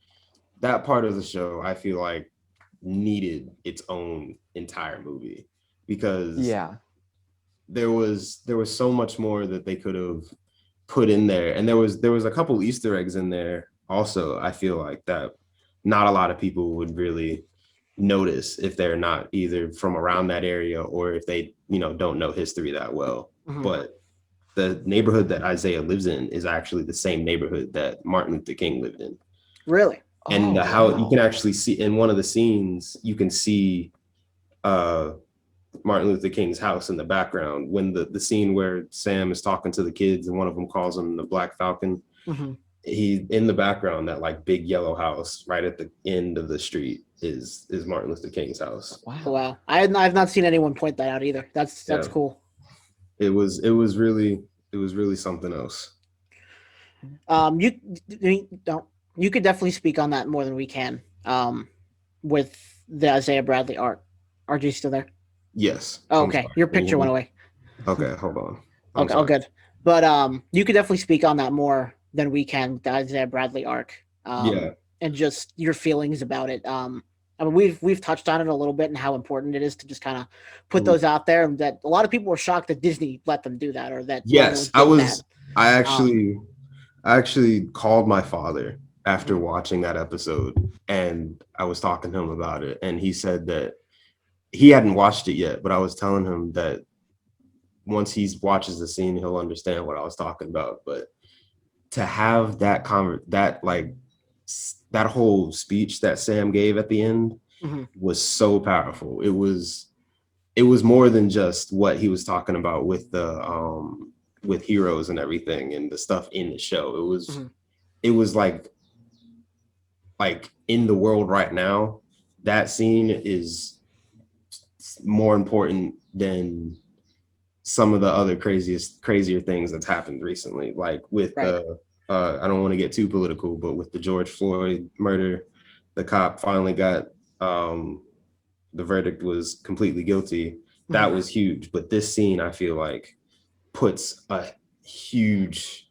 of the show, I feel like needed its own entire movie, because there was so much more that they could have put in there, and there was a couple Easter eggs in there also. I feel like that not a lot of people would really notice if they're not either from around that area or if they don't know history that well. But the neighborhood that Isaiah lives in is actually the same neighborhood that Martin Luther King lived in. Really? And how you can actually see in one of the scenes, you can see Martin Luther King's house in the background when the scene where Sam is talking to the kids and one of them calls him the Black Falcon. He in the background, that like big yellow house right at the end of the street is Martin Luther King's house. Wow. I've not seen anyone point that out either. That's cool. It was really something else. You could definitely speak on that more than we can. With the Isaiah Bradley art. RJ still there? Yes. Oh, okay. Your picture went away. Okay, hold on. Okay, all good. But you could definitely speak on that more than we can with the Isaiah Bradley arc. And just your feelings about it. I mean, we've touched on it a little bit and how important it is to just kind of put those out there, and that a lot of people were shocked that Disney let them do that, or that. Yes, I actually called my father after watching that episode, and I was talking to him about it, and he said that he hadn't watched it yet, but I was telling him that once he watches the scene, he'll understand what I was talking about. But to have that whole speech that Sam gave at the end was so powerful. It was more than just what he was talking about with the with heroes and everything and the stuff in the show. It was like in the world right now, that scene is more important than some of the other crazier things that's happened recently, like with I don't want to get too political, but with the George Floyd murder, the cop finally got the verdict was completely guilty. That was huge. But this scene, I feel like, puts a huge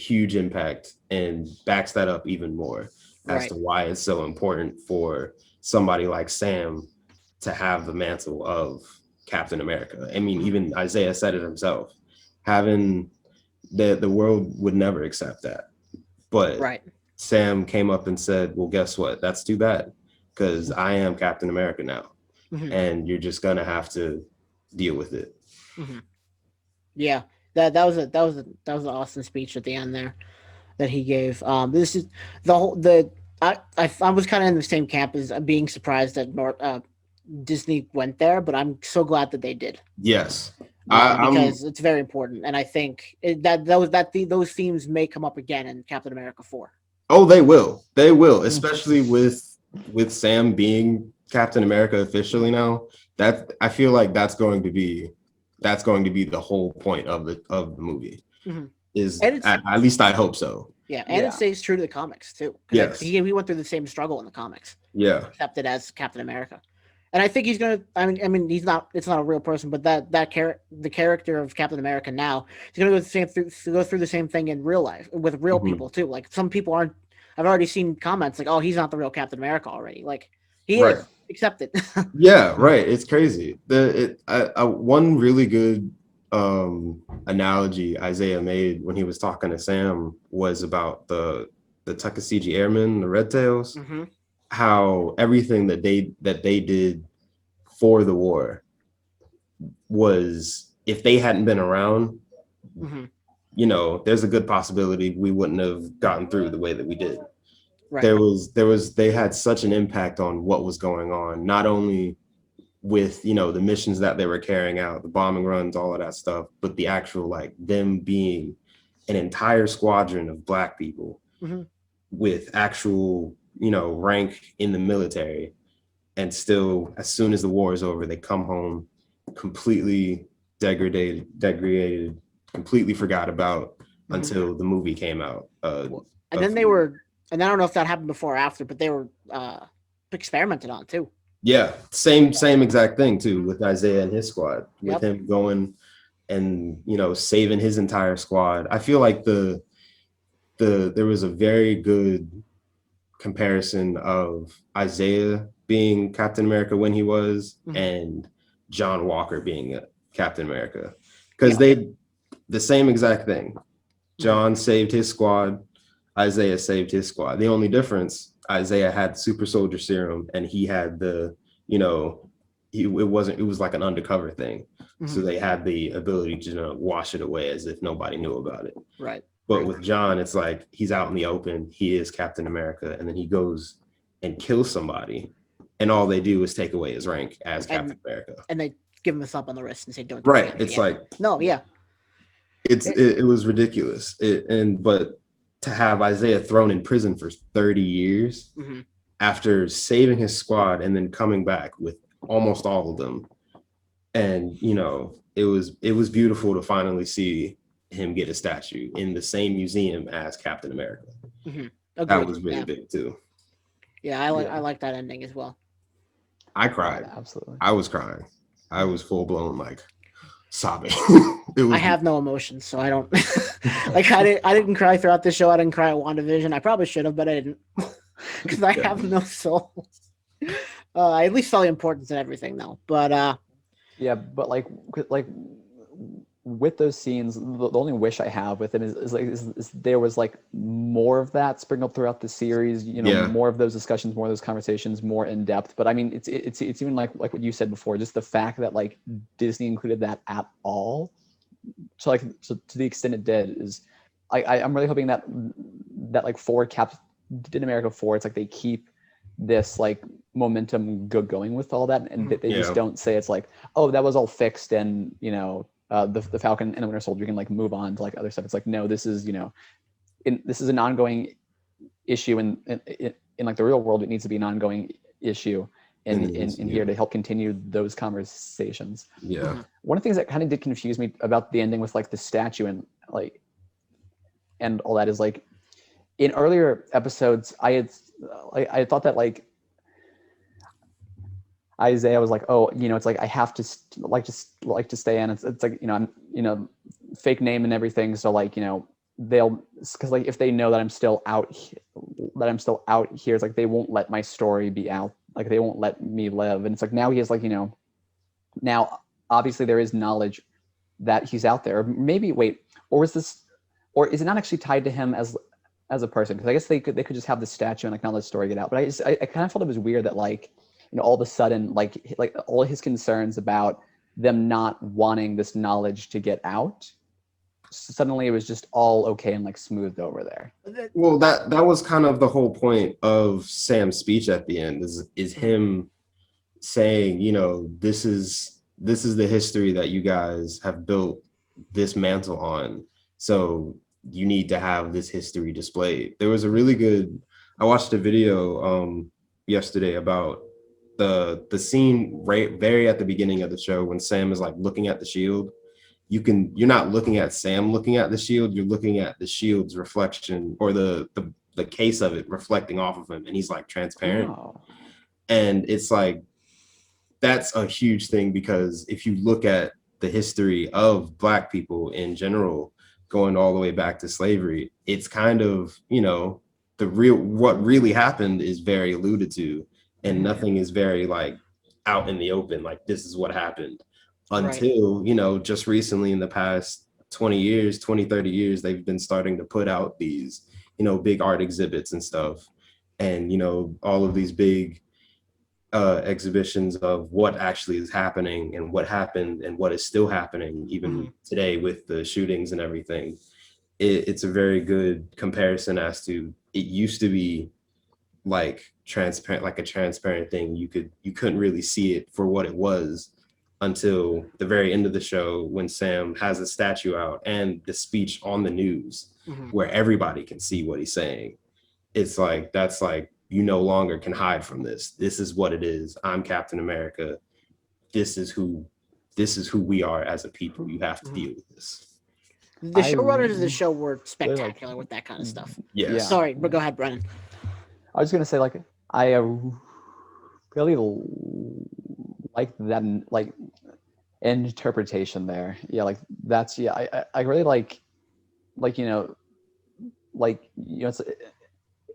impact and backs that up even more as to why it's so important for somebody like Sam to have the mantle of Captain America. I mean, even Isaiah said it himself. Having the world would never accept that. But Sam came up and said, well, guess what? That's too bad, because I am Captain America now. And you're just going to have to deal with it. Yeah, That was an awesome speech at the end there that he gave. This is the whole the I was kind of in the same camp as being surprised that Disney went there, but I'm so glad that they did. Yes. Because it's very important, and I think those themes may come up again in Captain America 4. Oh, they will, especially with Sam being Captain America officially now. That I feel like that's going to be the whole point of the movie. Mm-hmm. Is at least I hope so. Yeah, and it stays true to the comics too. Yes, he went through the same struggle in the comics. Yeah, accepted as Captain America. And I think he's gonna. I mean, he's not. It's not a real person, but the character of Captain America now, he's gonna go through the same thing in real life with real people too. Like some people aren't. I've already seen comments like, "Oh, he's not the real Captain America already." Like he is. Accept it. Yeah, right. It's crazy. One really good analogy Isaiah made when he was talking to Sam was about the Tuckasegee Airmen, the Red Tails. Mm-hmm. How everything that they did for the war was, if they hadn't been around, there's a good possibility we wouldn't have gotten through the way that we did. Right. They had such an impact on what was going on, not only with the missions that they were carrying out, the bombing runs, all of that stuff, but the actual them being an entire squadron of Black people with actual rank in the military, and still, as soon as the war is over, they come home completely degraded, completely forgot about until the movie came out. And then they were, and I don't know if that happened before or after, but they were experimented on too. Yeah, same exact thing too with Isaiah and his squad, with him going and saving his entire squad. I feel like there was a very good comparison of Isaiah being Captain America when he was, and John Walker being Captain America, because they the same exact thing. John saved his squad, Isaiah saved his squad. The only difference, Isaiah had super soldier serum, and he had it was like an undercover thing. So they had the ability to wash it away as if nobody knew about it. Right. But with John, it's like he's out in the open. He is Captain America, and then he goes and kills somebody, and all they do is take away his rank as Captain America. And they give him a slap on the wrist and say, "Don't." Right. It's like no, yeah. It was ridiculous. But to have Isaiah thrown in prison for 30 years after saving his squad and then coming back with almost all of them, and it was beautiful to finally see him get a statue in the same museum as Captain America. That was really big too. Yeah, I like that ending as well. I cried. Yeah, absolutely. I was crying. I was full blown sobbing. I have no emotions, so I don't I didn't cry throughout the show. I didn't cry at WandaVision. I probably should have, but I didn't, because I have no soul. I at least saw the importance in everything though. But yeah, but like with those scenes, the only wish I have with it is there was more of that sprinkled throughout the series. More of those discussions, more of those conversations, more in depth. But I mean, it's even like what you said before, just the fact that Disney included that at all. So to the extent it did is, I'm really hoping that for Captain America 4, it's they keep this momentum going with all that, and they just don't say it's oh, that was all fixed and the Falcon and the Winter Soldier can move on to other stuff. It's no, this is this is an ongoing issue in the real world. It needs to be an ongoing issue in here to help continue those conversations. Yeah. One of the things that kind of did confuse me about the ending with the statue and and all that is in earlier episodes I had thought that Isaiah was oh, it's I have to to stay in. It's I'm fake name and everything. So they'll, because if they know that I'm still out here, it's they won't let my story be out. They won't let me live. And it's now he has now obviously there is knowledge that he's out there. Or maybe or is it not actually tied to him as a person? Because I guess they could just have the statue and not let the story get out. But I kind of felt it was weird that all of a sudden, all his concerns about them not wanting this knowledge to get out, suddenly it was just all okay and like smoothed over there. Well, that was kind of the whole point of Sam's speech at the end is him saying, you know, this is the history that you guys have built this mantle on. So you need to have this history displayed. There was a really good, I watched a video yesterday about the scene right very at the beginning of the show when Sam is like looking at the shield. You're not looking at Sam looking at the shield, you're looking at the shield's reflection, or the case of it reflecting off of him, and he's like transparent. Oh. And it's like, that's a huge thing, because if you look at the history of Black people in general, going all the way back to slavery, it's kind of, you know, what really happened is very alluded to, and nothing is very like out in the open, like this is what happened, until, you know, just recently in the past 20 years, 20, 30 years, they've been starting to put out these, you know, big art exhibits and stuff. And, you know, all of these big exhibitions of what actually is happening and what happened and what is still happening even today with the shootings and everything. It's a very good comparison as to, it used to be like transparent, like a transparent thing. You couldn't really see it for what it was until the very end of the show, when Sam has a statue out and the speech on the news where everybody can see what he's saying. It's like, that's like, you no longer can hide from this. This is what it is. I'm Captain America. This is who we are as a people. You have to deal with this. The showrunners of the show were spectacular with that kind of stuff. Yeah. Sorry, but go ahead, Brennan. I was gonna say, like, I really like that, like, interpretation there. Yeah, like that's, yeah. I really like you know,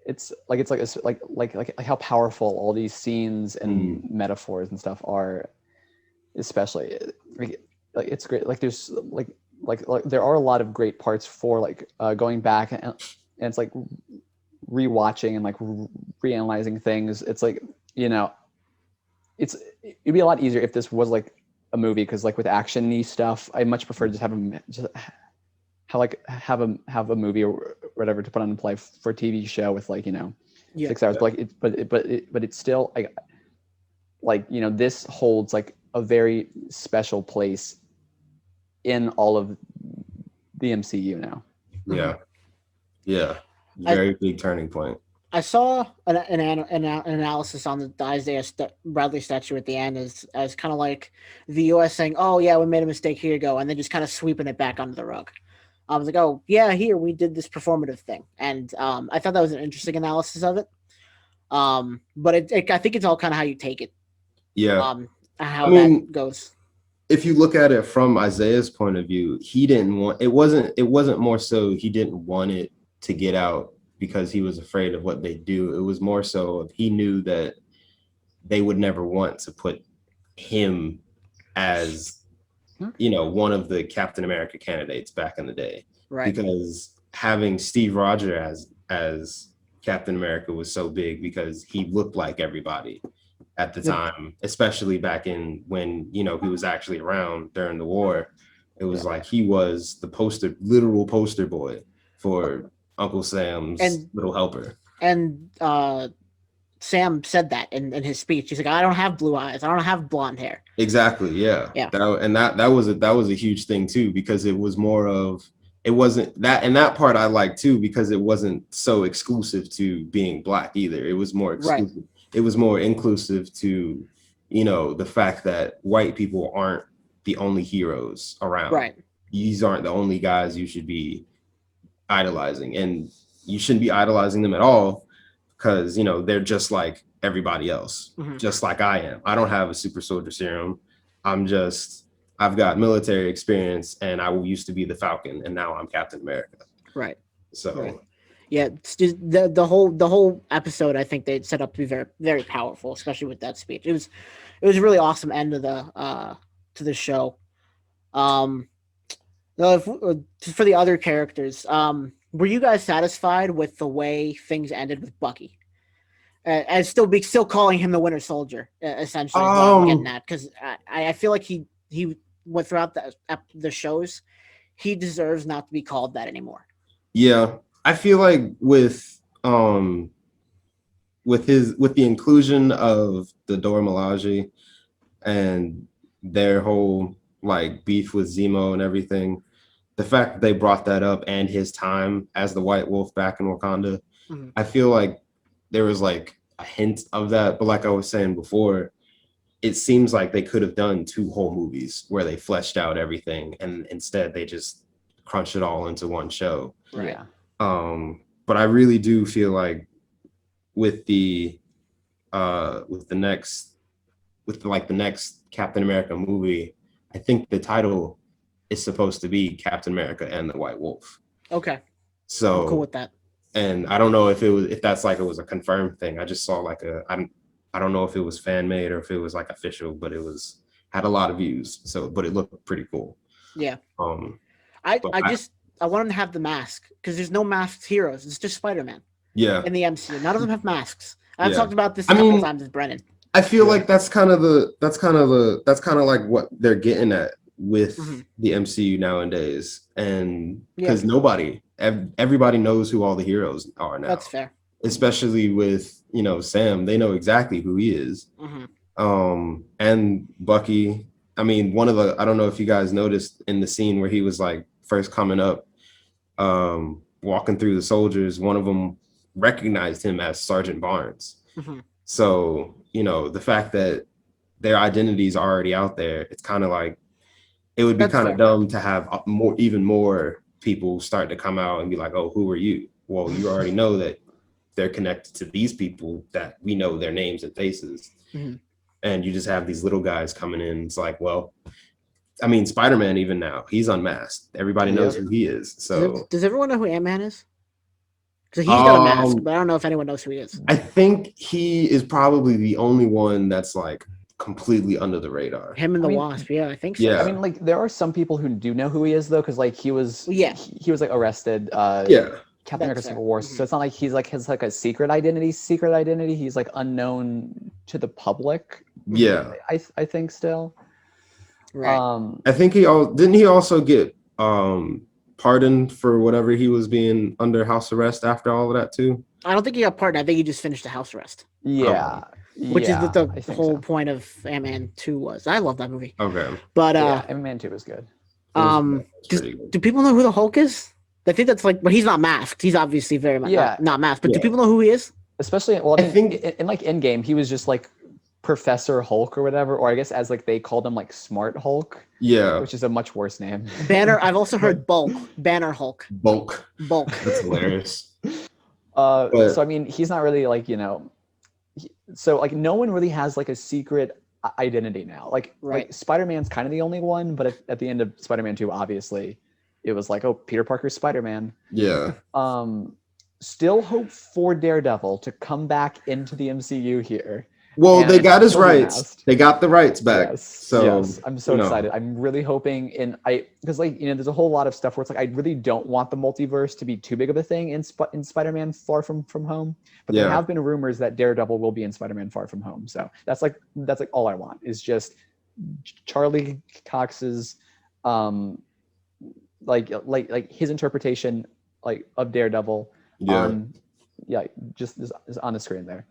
it's like how powerful all these scenes and metaphors and stuff are, especially like it's great. Like there's like there are a lot of great parts for like going back and it's like rewatching and like reanalyzing things. It's like, you know, it'd be a lot easier if this was like a movie, because like with action-y stuff, I much prefer to have a movie or whatever to put on and play for a TV show with, like, you know, 6 hours. But it's still like, you know, this holds like a very special place in all of the MCU now. Yeah. Very big turning point. I saw an analysis on the Isaiah Bradley statue at the end as kind of like the U.S. saying, "Oh yeah, we made a mistake. Here you go," and then just kind of sweeping it back under the rug. I was like, "Oh yeah, here we did this performative thing," and I thought that was an interesting analysis of it. But I think it's all kind of how you take it. Yeah. How that goes. If you look at it from Isaiah's point of view, he didn't want it. Wasn't more so he didn't want it to get out because he was afraid of what they do. It was more so he knew that they would never want to put him as, you know, one of the Captain America candidates back in the day. Right. Because having Steve Rogers as Captain America was so big, because he looked like everybody at the time, especially back in when, you know, he was actually around during the war. It was like he was the literal poster boy for Uncle Sam's little helper. And Sam said that in his speech. He's like, "I don't have blue eyes. I don't have blonde hair." Exactly. Yeah. That was a huge thing too, because it was more of, it wasn't that, and that part I like too, because it wasn't so exclusive to being Black either. It was more exclusive. Right. It was more inclusive to, you know, the fact that white people aren't the only heroes around. Right. These aren't the only guys you should be idolizing, and you shouldn't be idolizing them at all, because, you know, they're just like everybody else, just like I am. I don't have a super soldier serum. I've got military experience, and I used to be the Falcon, and now I'm Captain America. Right. So right. Yeah, it's just the whole episode, I think they set up to be very, very powerful, especially with that speech. It was a really awesome end of to the show. For the other characters, were you guys satisfied with the way things ended with Bucky? As still calling him the Winter Soldier, essentially, is what I'm getting at, because I feel like he went throughout the shows. he deserves not to be called that anymore. Yeah, I feel like with the inclusion of the Dora Milaje and their whole like beef with Zemo and everything, the fact that they brought that up and his time as the White Wolf back in Wakanda, I feel like there was like a hint of that. But like I was saying before, it seems like they could have done 2 whole movies where they fleshed out everything, and instead they just crunched it all into one show. Right. Yeah. But I really do feel like with the next Captain America movie, I think the title is supposed to be Captain America and the White Wolf. Okay. So I'm cool with that. And I don't know if it was a confirmed thing. I just saw like I don't know if it was fan made or if it was like official, but it had a lot of views. So, but it looked pretty cool. Yeah. I want him to have the mask because there's no masked heroes. It's just Spider-Man. Yeah. In the MCU, none of them have masks. I've talked about this a couple times with Brennan. I feel like that's kind of like what they're getting at with the MCU nowadays, and because everybody knows who all the heroes are now. That's fair. Especially with Sam, they know exactly who he is. And Bucky. I mean, I don't know if you guys noticed in the scene where he was like first coming up, walking through the soldiers, one of them recognized him as Sergeant Barnes. So, the fact that their identities are already out there, it's kind of like, it would be kind of dumb to have even more people start to come out and be like, oh, who are you? Well, you already know that they're connected to these people that we know their names and faces. And you just have these little guys coming in. It's like, well, I mean, Spider-Man, even now, he's unmasked. Everybody knows who he is. So does everyone know who Ant-Man is? Because he's got a mask, but I don't know if anyone knows who he is. I think he is probably the only one that's like completely under the radar. Him and the Wasp, yeah, I think so. Yeah. I mean, like there are some people who do know who he is though, because like he was like arrested. Captain America Civil War. So it's not like he's like has like a secret identity. He's like unknown to the public. Yeah, I think still. Right. I think he also get pardoned for whatever he was being under house arrest after all of that too? I don't think he got pardoned. I think he just finished the house arrest. Yeah. Which is what the whole point of Ant-Man 2 was. I love that movie. Okay. But Ant-Man 2 was good. Do people know who the Hulk is? I think that's like, but he's not masked. He's obviously very much not masked. But do people know who he is? Especially, well, I think in like Endgame, he was just like Professor Hulk or whatever, or I guess as like they called him like Smart Hulk. Yeah, which is a much worse name. Banner. I've also heard Bulk. Banner Hulk. Bulk. That's hilarious. So I mean, he's not really like so like no one really has like a secret identity now. Like Spider-Man's kind of the only one, but at the end of Spider-Man 2, obviously, it was like, oh, Peter Parker's Spider-Man. Yeah. Still hope for Daredevil to come back into the MCU here. Well, they got his rights. They got the rights back. Yes, I'm so excited. I'm really hoping because like there's a whole lot of stuff where it's like I really don't want the multiverse to be too big of a thing in Spider-Man Far From Home. But there have been rumors that Daredevil will be in Spider-Man Far From Home. So that's like all I want is just Charlie Cox's like his interpretation like of Daredevil just on the screen there.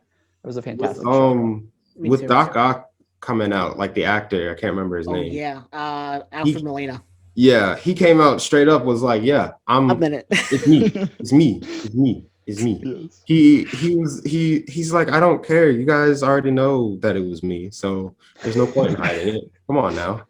It was a fantastic show. With Doc Ock coming out, like the actor, I can't remember his name. Yeah, Alfred Molina. Yeah, he came out straight up, was like, "Yeah, I'm a minute. It's me. Yes. He's like, I don't care. You guys already know that it was me, so there's no point in hiding it. Come on now."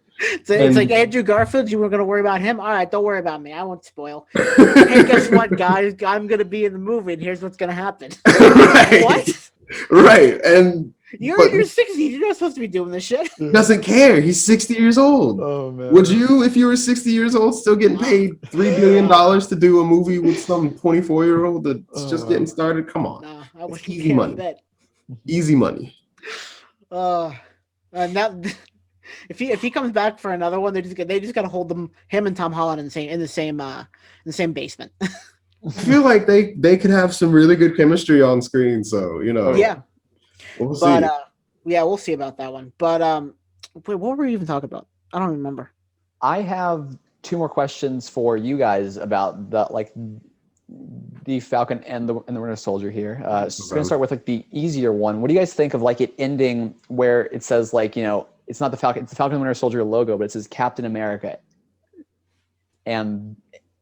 It's like Andrew Garfield. You were going to worry about him. All right, don't worry about me. I won't spoil. Hey, guess what, guys? I'm going to be in the movie, and here's what's going to happen. Right. What? Right, and you're 60. You're not supposed to be doing this shit. Doesn't care. He's 60 years old. Oh man. Would you, if you were 60 years old, still getting paid $3 billion to do a movie with some 24-year-old that's just getting started? Come on. No, I wish easy money. Easy money. Now, if he comes back for another one, they just got to hold him and Tom Holland in the same basement. I feel like they could have some really good chemistry on screen, so Yeah. We'll see. But we'll see about that one. But wait, what were we even talking about? I don't remember. I have two more questions for you guys about the Falcon and the Winter Soldier here. So we're gonna start with like the easier one. What do you guys think of like it ending where it says like, you know, it's not the Falcon, it's the Falcon and Winter Soldier logo, but it says Captain America and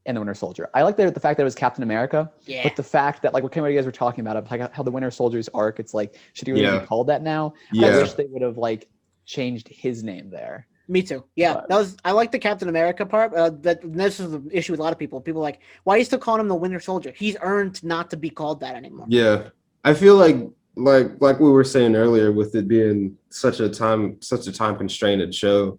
the Winter Soldier. I like the fact that it was Captain America, but the fact that like what you guys were talking about, like how the Winter Soldier's arc, it's like, should he really be called that now? I wish they would have like changed his name there. Me too. Yeah, I like the Captain America part. This is the issue with a lot of people. People are like, why are you still calling him the Winter Soldier? He's earned not to be called that anymore. Yeah, I feel like we were saying earlier, with it being such a time constrained show,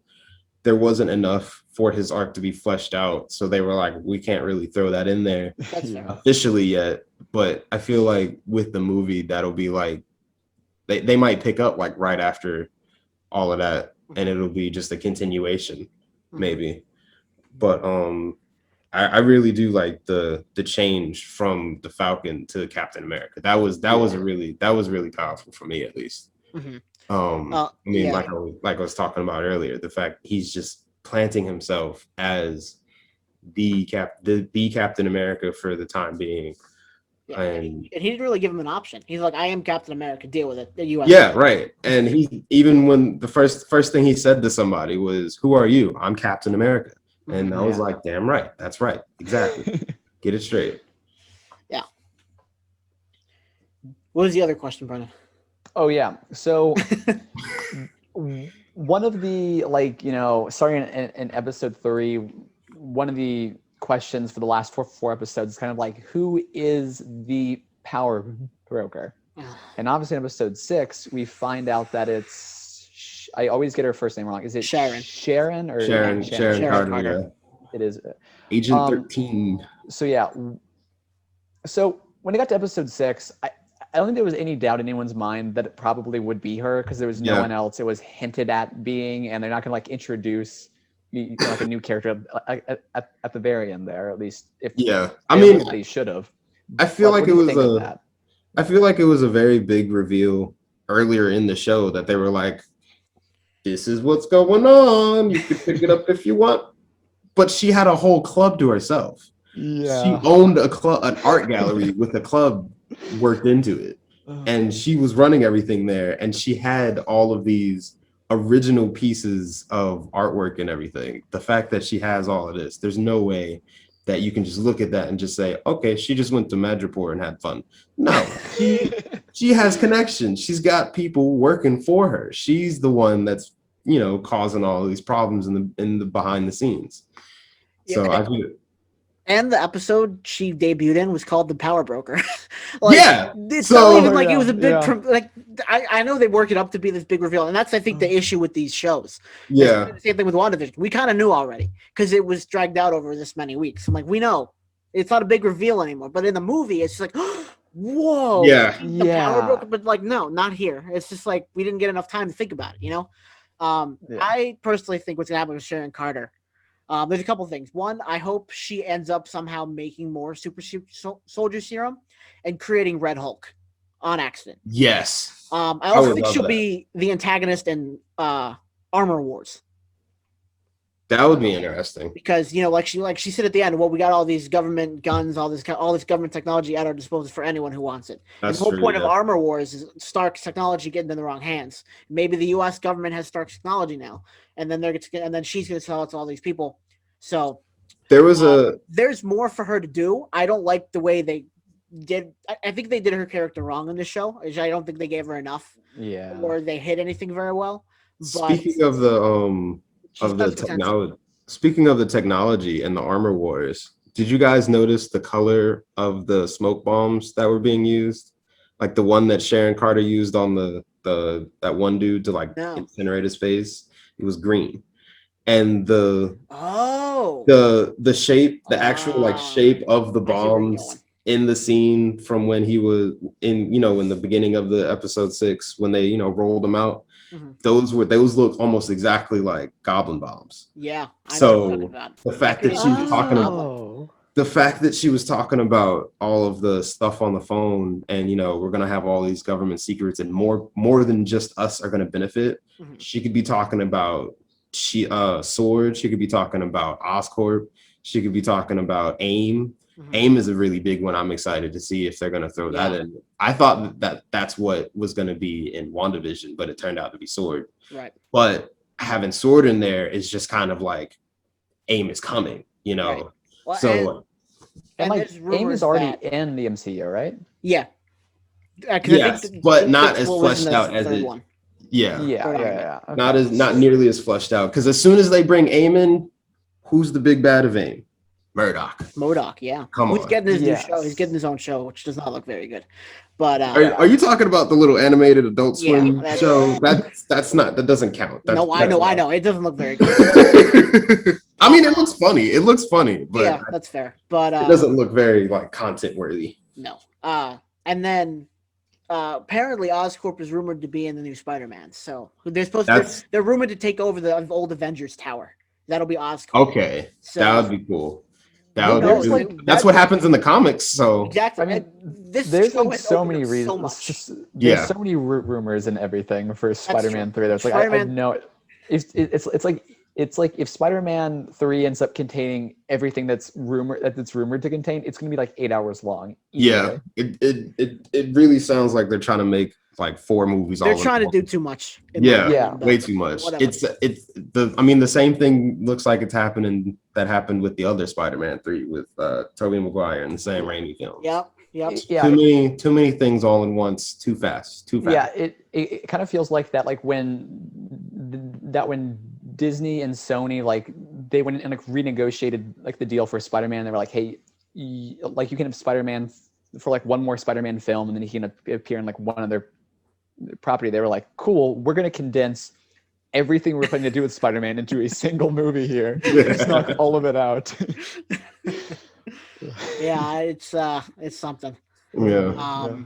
there wasn't enough for his arc to be fleshed out. So they were like, we can't really throw that in there officially yet. But I feel like with the movie, that'll be like they might pick up like right after all of that. And it'll be just a continuation, maybe. But I really do like the change from the Falcon to Captain America. That was really powerful for me, at least. I mean, like I was talking about earlier, the fact he's just planting himself as the Captain America for the time being. Yeah, and he didn't really give him an option. He's like, I am Captain America, deal with it. The US. Yeah, right. And he, even when the first thing he said to somebody was, who are you? I'm Captain America. And I was like, damn right. That's right. Exactly. Get it straight. Yeah. What was the other question, Brennan? Oh, yeah. So one of the, like, you know, starting in episode 3, one of the questions for the last four episodes is kind of like, who is the power broker? And obviously in episode 6 we find out that it's I always get her first name wrong. Is it Sharon or Sharon Carter? Yeah. It is Agent 13. So yeah, so when it got to episode 6, I don't think there was any doubt in anyone's mind that it probably would be her, because there was no one else it was hinted at being, and they're not gonna like introduce like a new character at the very end there, at least. I mean, they should have. I feel like it was a very big reveal earlier in the show that they were like, this is what's going on, you can pick it up if you want. But she had a whole club to herself. She owned an art gallery with a club worked into it, and she was running everything there, and she had all of these original pieces of artwork and everything. The fact that she has all of this, there's no way that you can just look at that and just say, okay, she just went to Madripoor and had fun. No, she has connections. She's got people working for her. She's the one that's, you know, causing all of these problems in the behind the scenes. So I feel. And the episode she debuted in was called The Power Broker. It's not even like it was a big I know they work it up to be this big reveal, and that's I think the issue with these shows. The same thing with WandaVision. We kind of knew already because it was dragged out over this many weeks. I'm like, we know it's not a big reveal anymore. But in the movie, it's just like, whoa, the Power Broker. But like, no, not here. It's just like we didn't get enough time to think about it. You know, I personally think what's gonna happen with Sharon Carter. There's a couple things. One, I hope she ends up somehow making more super soldier serum and creating Red Hulk on accident. Yes. I also think she'll be the antagonist in Armor Wars. That would be interesting. Because, you know, like she said at the end, well, we got all these government guns, all this government technology at our disposal for anyone who wants it. And the whole point of Armor Wars is Stark's technology getting in the wrong hands. Maybe the U.S. government has Stark's technology now, and then she's going to sell it to all these people. So there's more for her to do. I don't like the way they did. I think they did her character wrong in this show. I don't think they gave her enough. Yeah. Or they hit anything very well. But speaking of the technology and the Armor Wars, did you guys notice the color of the smoke bombs that were being used? Like the one that Sharon Carter used on that one dude to incinerate his face. It was green. And the shape, the actual shape of the bombs in the scene from when he was in the beginning of the episode 6 when they rolled them out. Mm-hmm. Those look almost exactly like goblin bombs. Yeah. So the fact that she was talking about all of the stuff on the phone, and we're gonna have all these government secrets, and more than just us are gonna benefit. Mm-hmm. She could be talking about Sword. She could be talking about Oscorp. She could be talking about AIM. Mhm. AIM is a really big one. I'm excited to see if they're going to throw that in. I thought that's what was going to be in WandaVision, but it turned out to be Sword. Right. But having Sword in there is just kind of like AIM is coming, you know. Right. Well, So And like there's AIM rumors is already that- in the MCU, right? Yeah. 'Cause yes, I think but not Fitz as was in fleshed the out as third it. one. Yeah, Yeah. Okay. not nearly as fleshed out. Because as soon as they bring AIM in, who's the big bad of AIM? Murdoch. MODOK, yeah. Come Who's on. getting his new Yes. show? He's getting his own show, which does not look very good. But Are you talking about the little animated Adult Yeah, Swim that's- show? That's not, that doesn't count. That's, no, I know. It doesn't look very good. I mean, it looks funny. It looks funny, but Yeah, that's fair. But it doesn't look very like content worthy. no. And then apparently Oscorp is rumored to be in the new Spider-Man. So they're rumored to take over the old Avengers Tower. That'll be Oscorp. Okay, So that would be cool. That Who would knows, be really, like, that's what happens in the comics. So exactly. I mean, this there's show like has so opened many up reasons. So much. There's so many rumors and everything for Spider-Man 3. That's like I know it's like if Spider-Man 3 ends up containing everything that's rumored to contain, it's gonna be like 8 hours long. yeah, it really sounds like they're trying to make like 4 movies. They're trying to do too much. Way too much. Whatever. The same thing looks like it's happening that happened with the other Spider-Man 3 with Tobey Maguire and the Sam Raimi films. Yep. Yeah. Too many things all in once. Too fast. Yeah, it kind of feels like that. Like when Disney and Sony they went and like renegotiated like the deal for Spider-Man. They were like, hey, you can have Spider-Man for like one more Spider-Man film, and then he can appear in like one other property. They were like, cool, we're gonna condense everything we're planning to do with Spider-Man into a single movie here. Just knock all of it out. Yeah, it's something. Yeah.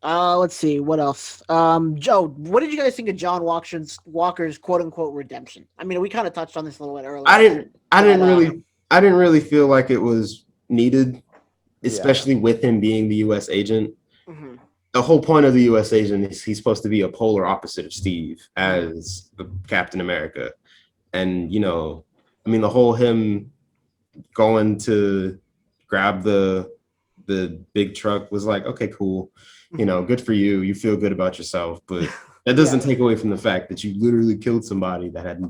Let's see what else. Joe, what did you guys think of John Walker's quote unquote redemption? I mean, we kind of touched on this a little bit earlier. I didn't really feel like it was needed, especially with him being the U.S. agent. Mm-hmm. The whole point of the U.S. agent is he's supposed to be a polar opposite of Steve as the Captain America. And, you know, I mean, the whole him going to grab the big truck was like, okay, cool. You know, good for you. You feel good about yourself. But that doesn't take away from the fact that you literally killed somebody that had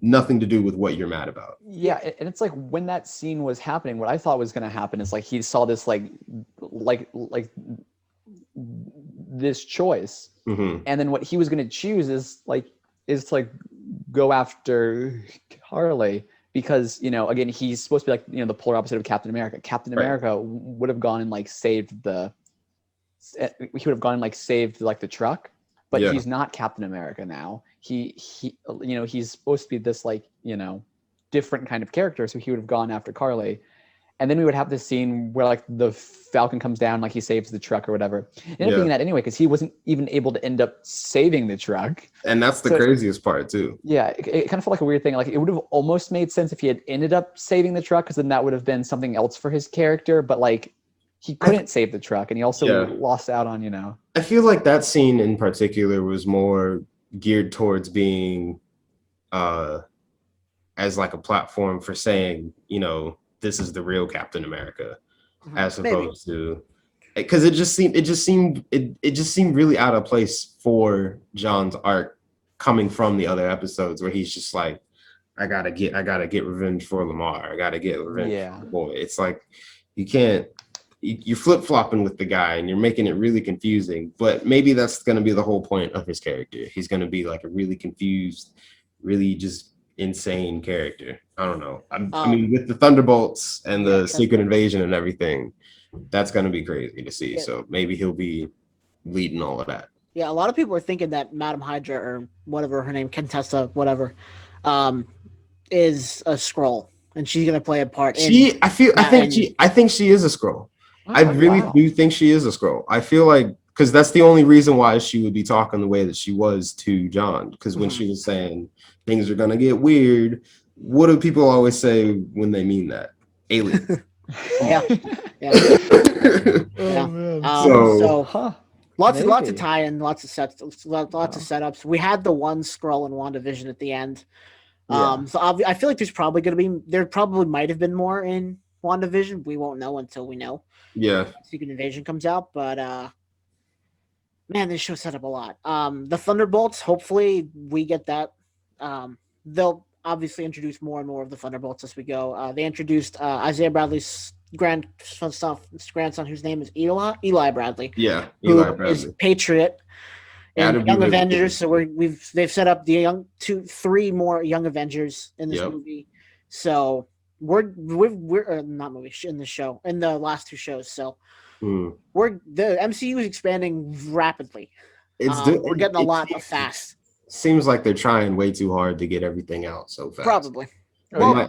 nothing to do with what you're mad about. Yeah, and it's like when that scene was happening, what I thought was going to happen is like he saw this like this choice, Mm-hmm. and then what he was going to choose is to go after Harley because, you know, again, he's supposed to be like, you know, the polar opposite of Captain America. Captain America would have gone and like saved the truck, but he's not Captain America now. He you know, he's supposed to be this like, you know, different kind of character, so he would have gone after Carly. And then we would have this scene where like the Falcon comes down, like he saves the truck or whatever. And ended up being that anyway, because he wasn't even able to end up saving the truck. And that's the craziest part too. Yeah, it kind of felt like a weird thing. Like it would have almost made sense if he had ended up saving the truck, because then that would have been something else for his character. But like he couldn't save the truck, and he also lost out on, you know. I feel like that scene in particular was more geared towards being as like a platform for saying, you know, this is the real Captain America, as opposed to, because it just seemed really out of place for John's arc coming from the other episodes where he's just like, I gotta get revenge for Lamar. I gotta get revenge for the boy. It's like you're flip-flopping with the guy and you're making it really confusing, but maybe that's going to be the whole point of his character. He's going to be like a really confused, really just insane character. I don't know. I mean, with the Thunderbolts and the Secret Invasion and everything, that's going to be crazy to see. So maybe he'll be leading all of that. Yeah, a lot of people are thinking that Madam Hydra, or whatever her name, Contessa, whatever, is a Skrull, and she's going to play a part. I think she is a Skrull. I really do think she is a Skrull. I feel like, because that's the only reason why she would be talking the way that she was to John. Because when she was saying things are gonna get weird, what do people always say when they mean that? Alien. Lots of tie-in, lots of setups. We had the one Skrull in WandaVision at the end. So I feel like there probably might have been more in WandaVision. We won't know until we know. Yeah. Secret Invasion comes out, but man, this show set up a lot. The Thunderbolts, hopefully we get that. They'll obviously introduce more and more of the Thunderbolts as we go. They introduced Isaiah Bradley's grandson, whose name is Eli Bradley. Yeah, Eli Bradley is Patriot and Young Avengers. So they've set up the three more Young Avengers in this movie. So we're not movie in the show in the last two shows. So the MCU is expanding rapidly. We're getting a lot of fast. Seems like they're trying way too hard to get everything out so fast. Probably. Well,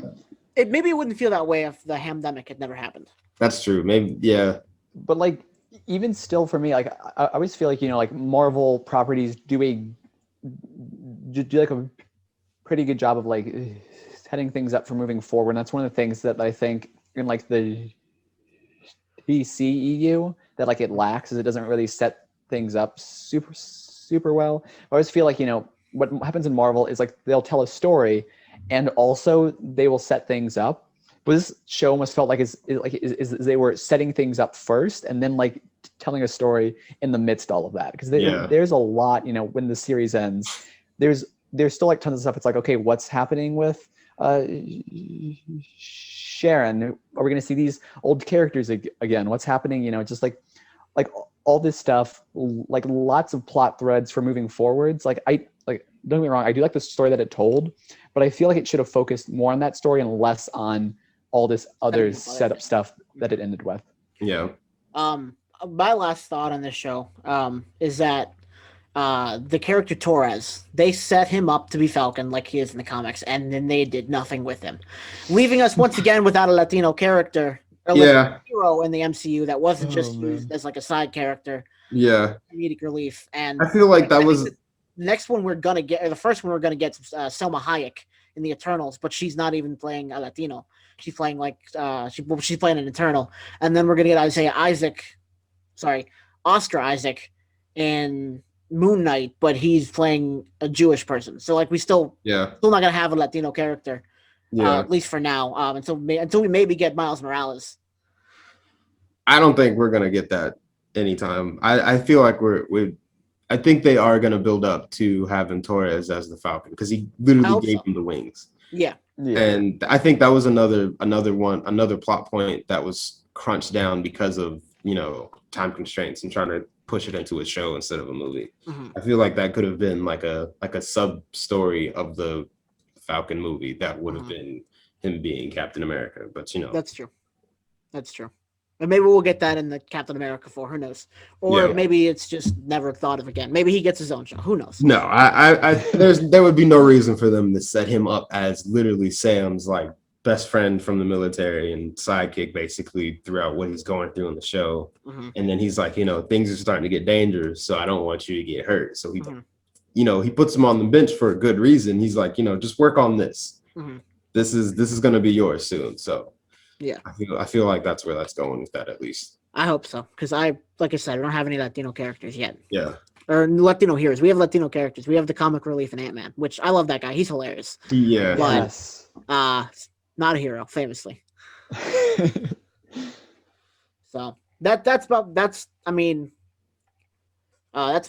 maybe it wouldn't feel that way if the pandemic had never happened. That's true. Maybe, yeah. But like, even still, for me, like I always feel like like Marvel properties do like a pretty good job of like setting things up for moving forward. And that's one of the things that I think in like the DCEU that like it lacks, is it doesn't really set things up super well. I always feel like what happens in Marvel is like they'll tell a story, and also they will set things up. But this show almost felt like is they were setting things up first, and then like telling a story in the midst of all of that. Because there's a lot, when the series ends, there's still like tons of stuff. It's like, okay, what's happening with Sharon? Are we going to see these old characters again? What's happening? Just like all this stuff, like lots of plot threads for moving forwards. Don't get me wrong, I do like the story that it told, but I feel like it should have focused more on that story and less on all this other setup stuff that it ended with. Yeah. My last thought on this show is that the character Torres, they set him up to be Falcon like he is in the comics, and then they did nothing with him, leaving us once again without a Latino character. Hero in the MCU that wasn't just used as like a side character. Yeah. Comedic relief. And I feel like that was the next one we're gonna get, or the first one we're gonna get, Selma Hayek in the Eternals, but she's not even playing a Latino. She's playing like she's playing an Eternal, and then we're gonna get Oscar Isaac in Moon Knight, but he's playing a Jewish person. So like we still not gonna have a Latino character. At least for now, until we maybe get Miles Morales. I don't think we're gonna get that anytime. I feel like I think they are gonna build up to having Torres as the Falcon, because he literally gave him the wings. Yeah. And I think that was another plot point that was crunched down because of time constraints and trying to push it into a show instead of a movie. Mm-hmm. I feel like that could have been like a sub story of the Falcon movie that would have been him being Captain America, but that's true. And maybe we'll get that in the Captain America 4, who knows? Or maybe it's just never thought of again. Maybe he gets his own show, who knows? No, there would be no reason for them to set him up as literally Sam's like best friend from the military and sidekick basically throughout what he's going through in the show. And then he's like, things are starting to get dangerous, so I don't want you to get hurt. So he he puts him on the bench for a good reason. He's like, just work on this. This is going to be yours soon. So yeah, I feel like that's where that's going with that, at least. I hope so, because like I said, I don't have any Latino characters yet. Yeah. Or Latino heroes. We have Latino characters. We have the comic relief in Ant-Man, which I love that guy. He's hilarious. Yeah. But not a hero, famously. So that's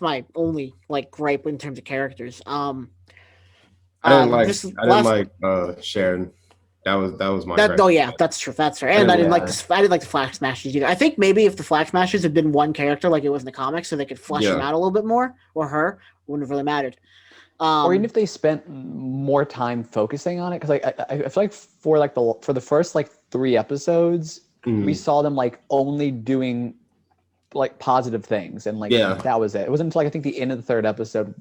my only like gripe in terms of characters. I didn't like Sharon. That was my gripe. Oh yeah, that's true. That's fair. And I didn't like the Flag Smashers either. I think maybe if the Flag Smashers had been one character like it was in the comics, so they could flesh him out a little bit more, or her, it wouldn't have really mattered. Or even if they spent more time focusing on it, because I feel like for the first like 3 episodes, we saw them like only doing like positive things, and like that was it. It wasn't until like I think the end of the 3rd episode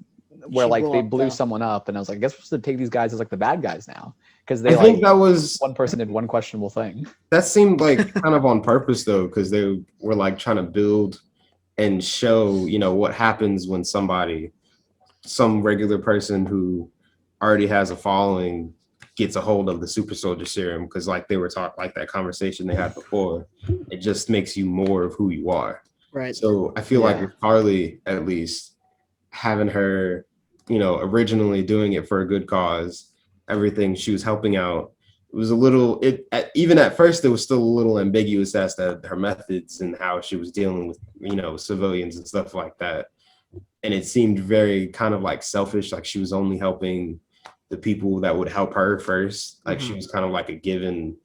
where like they blew someone up, and I was like, I guess we're supposed to take these guys as like the bad guys now, because I think that was one person did one questionable thing. That seemed like kind of on purpose though, because they were like trying to build and show what happens when some regular person who already has a following gets a hold of the super soldier serum, because like they were talking, like that conversation they had before, it just makes you more of who you are. Right. So I feel like with Carly, at least having her, originally doing it for a good cause, everything. She was helping out. It was a little, even at first, it was still a little ambiguous as to her methods and how she was dealing with, civilians and stuff like that. And it seemed very kind of like selfish, like she was only helping the people that would help her first. Like she was kind of like a give and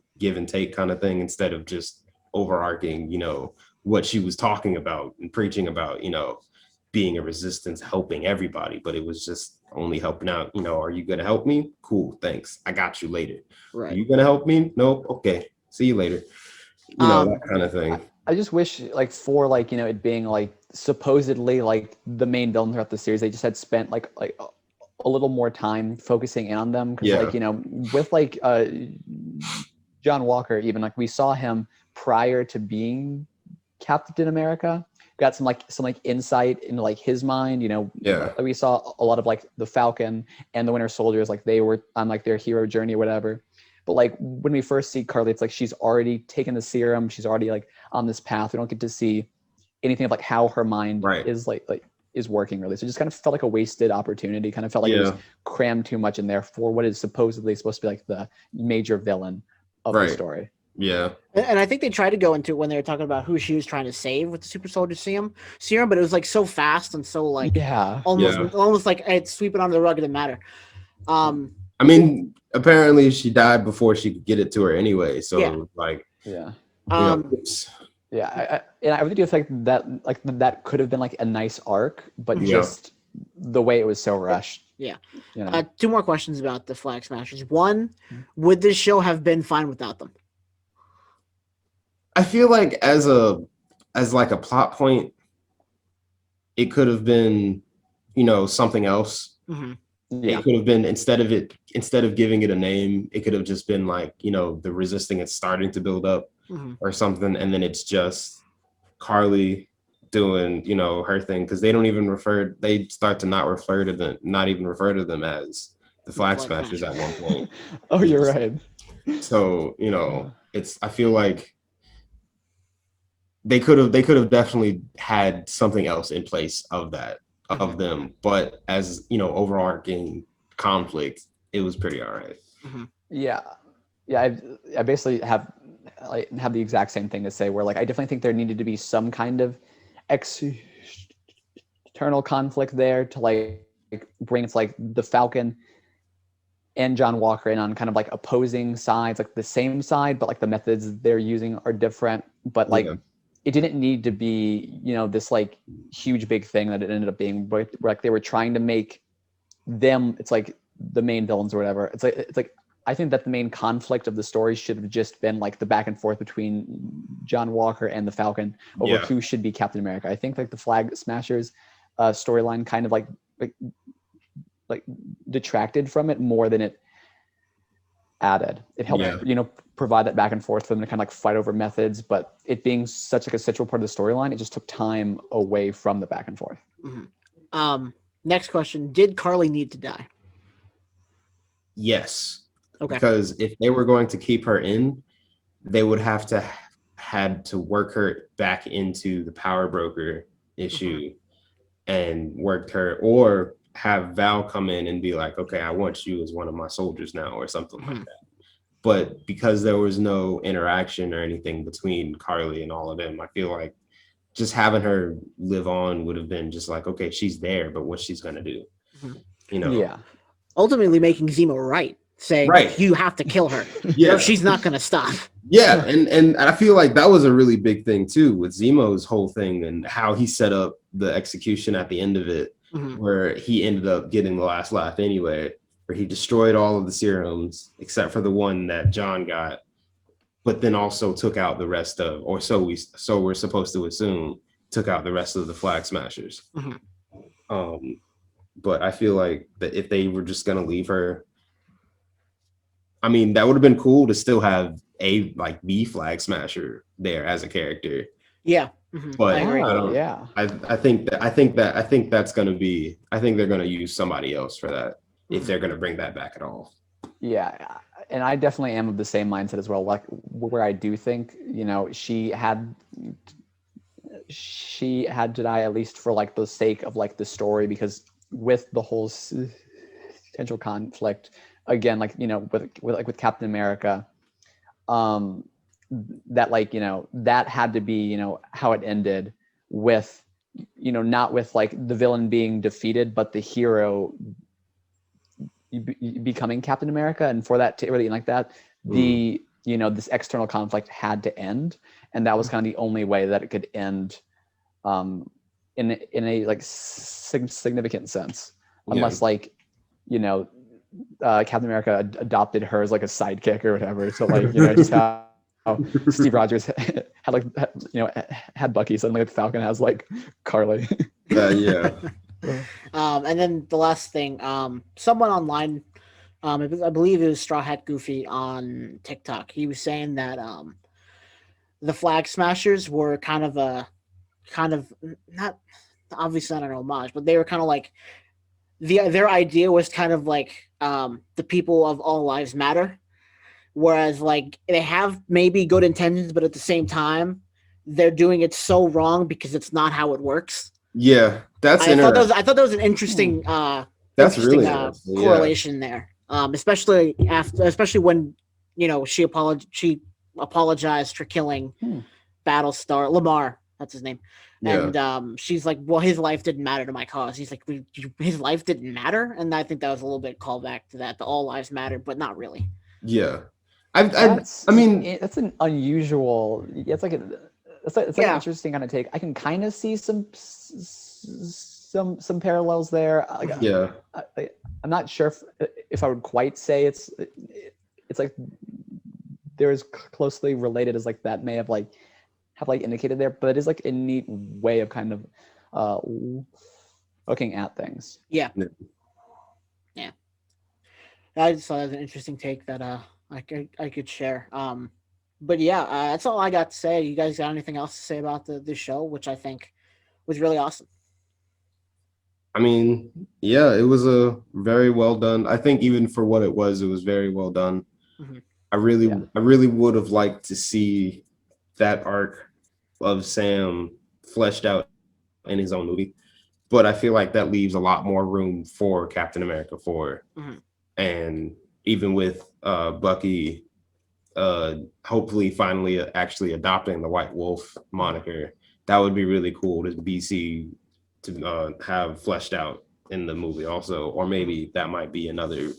take kind of thing, instead of just overarching, what she was talking about and preaching about, being a resistance, helping everybody. But it was just only helping out. Are you going to help me? Cool, thanks. I got you later. Right. Are you going to help me? Nope. Okay. See you later. That kind of thing. I just wish, like, for like, it being like supposedly like the main villain throughout the series, they just had spent like a little more time focusing in on them, because like, with like John Walker, even like we saw him prior to being Captain America, got some insight into like his mind, we saw a lot of like the Falcon and the Winter Soldiers, like they were on like their hero journey or whatever. But like when we first see Carly, it's like she's already taken the serum, she's already like on this path. We don't get to see anything of like how her mind is is working, really. So it just kind of felt like a wasted opportunity. Kind of felt like it was crammed too much in there for what is supposedly supposed to be like the major villain of the story. Yeah. And I think they tried to go into it when they were talking about who she was trying to save with the super soldier serum, but it was like so fast and so like almost like it's sweeping under the rug. It didn't matter. I mean, apparently she died before she could get it to her anyway. So I really do think that could have been like a nice arc, but just the way it was so rushed. Yeah. Two more questions about the Flag Smashers. One, would this show have been fine without them? I feel like as like a plot point, it could have been, something else. Mm-hmm. It could have been, instead of giving it a name, it could have just been like, the resisting it's starting to build up or something, and then it's just Carly doing, her thing, because they start to not even refer to them as the Flag Smashers at one point. Oh, you're right. So, I feel like they could have definitely had something else in place of that, of them, but as overarching conflict, it was pretty all right. I basically have the exact same thing to say, where like I definitely think there needed to be some kind of external conflict there to like bring it's like the Falcon and John Walker in on kind of like opposing sides, like the same side, but like the methods they're using are different. But like it didn't need to be, this like huge big thing that it ended up being, where like they were trying to make them, it's like the main villains or whatever. It's like I think that the main conflict of the story should have just been like the back and forth between John Walker and the Falcon over who should be Captain America. I think like the Flag Smashers storyline kind of like detracted from it more than it added. It helped, provide that back and forth for them to kind of like fight over methods, but it being such like a central part of the storyline, it just took time away from the back and forth. Next question: did Carly need to die? Yes. Okay. Because if they were going to keep her in, they would have to had to work her back into the power broker issue and worked her, or have Val come in and be like, okay, I want you as one of my soldiers now, or something like that. But because there was no interaction or anything between Carly and all of them, I feel like just having her live on would have been just like, okay, she's there, but what she's gonna do, ultimately making Zemo right, saying you have to kill her, or she's not gonna stop. And I feel like that was a really big thing too with Zemo's whole thing and how he set up the execution at the end of it, where he ended up getting the last laugh anyway, where he destroyed all of the serums except for the one that John got, but then also took out the rest of, or so we're supposed to assume, took out the rest of the Flag Smashers. But I feel like that if they were just gonna leave her, I mean, that would have been cool to still have the Flag Smasher there as a character. But I think that's gonna be, I think they're gonna use somebody else for that if they're gonna bring that back at all. And I definitely am of the same mindset as well. Like where I do think, she had to die, at least for like the sake of like the story, because with the whole potential conflict again, like, with Captain America, that, like, that had to be, how it ended, with, not with like the villain being defeated, but the hero becoming Captain America. And for that to really like that, this external conflict had to end, and that was kind of the only way that it could end, in a like significant sense, unless like, Captain America adopted her as like a sidekick or whatever. So like, just how Steve Rogers had Bucky, suddenly like Falcon has like Carly. Yeah. And then the last thing, someone online, I believe it was Straw Hat Goofy on TikTok. He was saying that the Flag Smashers were kind of not obviously not an homage, but they were kind of like their idea was kind of like the people of all lives matter, whereas like they have maybe good intentions, but at the same time they're doing it so wrong because it's not how it works. Yeah, that's interesting. I thought that was an interesting that's really interesting, correlation there. Especially when she apologized for killing Battlestar Lamar. That's his name. Yeah. And she's like, well, his life didn't matter to my cause. He's like, his life didn't matter. And I think that was a little bit callback to that. The all lives matter, but not really. Yeah. I mean, that's an unusual. It's like an interesting kind of take. I can kind of see some parallels there. Yeah. I'm not sure if I would quite say it's like they're as closely related as like that may have indicated there, but it is like a neat way of kind of looking at things. Yeah. I just thought it was an interesting take that I could share. But yeah, that's all I got to say. You guys got anything else to say about the show, which I think was really awesome? I mean, yeah, it was a very well done. I think even for what it was very well done. Mm-hmm. I really would have liked to see that arc of Sam fleshed out in his own movie, but I feel like that leaves a lot more room for Captain America 4. Mm-hmm. And even with Bucky hopefully finally actually adopting the White Wolf moniker, that would be really cool to BC to have fleshed out in the movie also, or maybe that might be another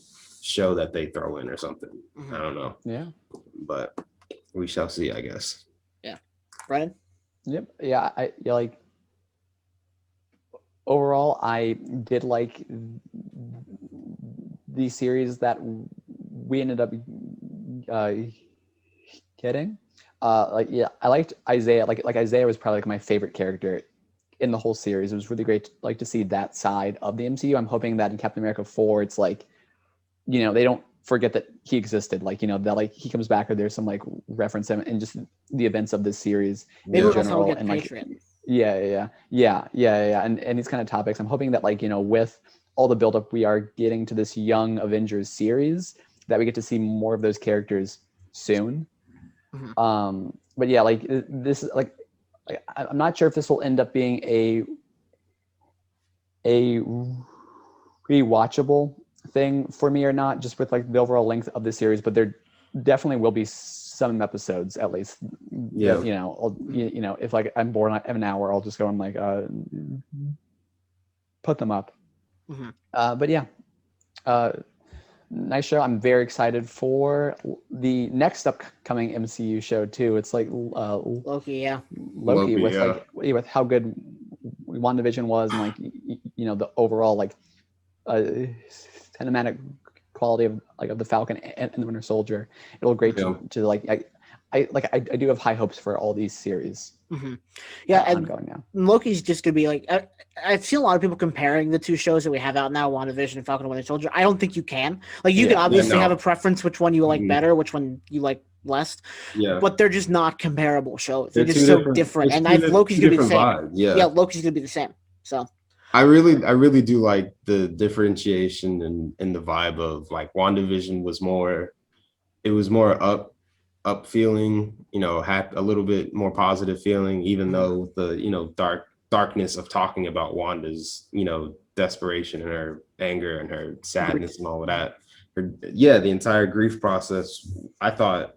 show that they throw in or something. Mm-hmm. I don't know. Yeah, but we shall see, I guess. Yeah. Brennan? Yep. Yeah. Like overall, I did like the series that we ended up getting. I liked Isaiah. Like Isaiah was probably like my favorite character in the whole series. It was really great to see that side of the MCU. I'm hoping that in Captain America 4, it's like, they don't forget that he existed. Like, that like he comes back or there's some like reference him and just the events of this series in general. And like, yeah. And these kind of topics. I'm hoping that like, with all the buildup we are getting to this Young Avengers series, that we get to see more of those characters soon. Mm-hmm. But yeah, like this is like I'm not sure if this will end up being a rewatchable thing for me or not, just with like the overall length of the series, but there definitely will be some episodes at least. Yeah. That, if like I'm bored of an hour, I'll just go and like put them up. Mm-hmm. But yeah, nice show. I'm very excited for the next upcoming MCU show too. It's like Loki, with how good WandaVision was, and like the overall like cinematic quality of the Falcon and the Winter Soldier. It'll be great to like I do have high hopes for all these series. Mm-hmm. Yeah, and ongoing now. Loki's just gonna be like I've seen a lot of people comparing the two shows that we have out now, WandaVision and Falcon and Winter Soldier. I don't think you can. Like you can obviously have a preference which one you like better, which one you like less. Yeah. But they're just not comparable shows. They're just so different. And Loki's gonna be the same. Vibes. Yeah, Loki's gonna be the same. So I really do like the differentiation and the vibe of like WandaVision was more up feeling, had a little bit more positive feeling, even though the darkness of talking about Wanda's, desperation and her anger and her sadness and all of that. the entire grief process. I thought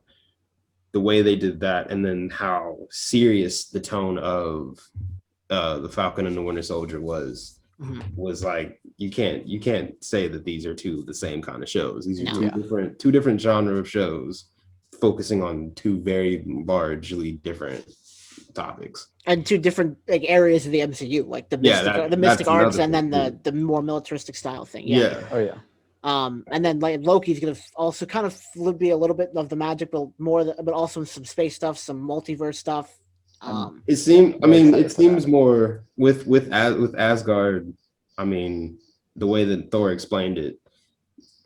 the way they did that, and then how serious the tone of the Falcon and the Winter Soldier was like, you can't say that these are two of the same kind of shows. These are two different genre of shows focusing on two very largely different topics and two different like areas of the MCU, like the mystic arts, and then the more militaristic style thing. Yeah. Oh yeah. And then like Loki's gonna also kind of be a little bit of the magic, but but also some space stuff, some multiverse stuff. It seems more with Asgard. I mean, the way that Thor explained it,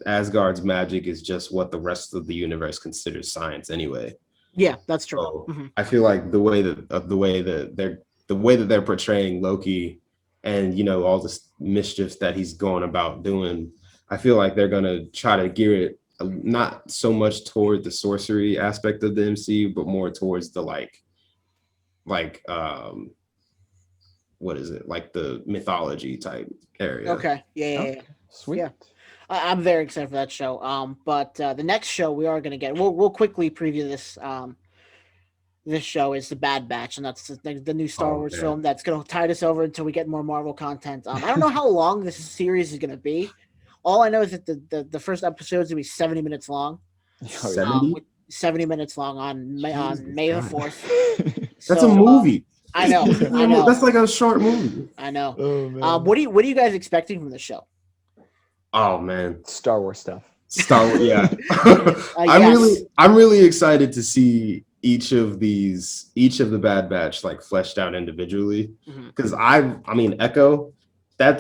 Asgard's magic is just what the rest of the universe considers science anyway. Yeah, that's true. So I feel like the way that they're portraying Loki, and all this mischief that he's going about doing, I feel like they're gonna try to gear it not so much toward the sorcery aspect of the MCU, but more towards the what is it, like the mythology type area. Okay, yeah. Sweet. Yeah. I'm very excited for that show. But the next show we are gonna get, we'll quickly preview this. This show is The Bad Batch, and that's the new Star Wars film that's gonna tide us over until we get more Marvel content. I don't know how long this series is gonna be. All I know is that the first episode is gonna be 70 minutes long. 70 minutes long on May the 4th. That's a movie. I know. That's like a short movie. I know. Oh, man. What are you guys expecting from the show? Oh man, Star Wars stuff. Star Wars, yeah. I'm really excited to see each of the Bad Batch like fleshed out individually, because I mean Echo,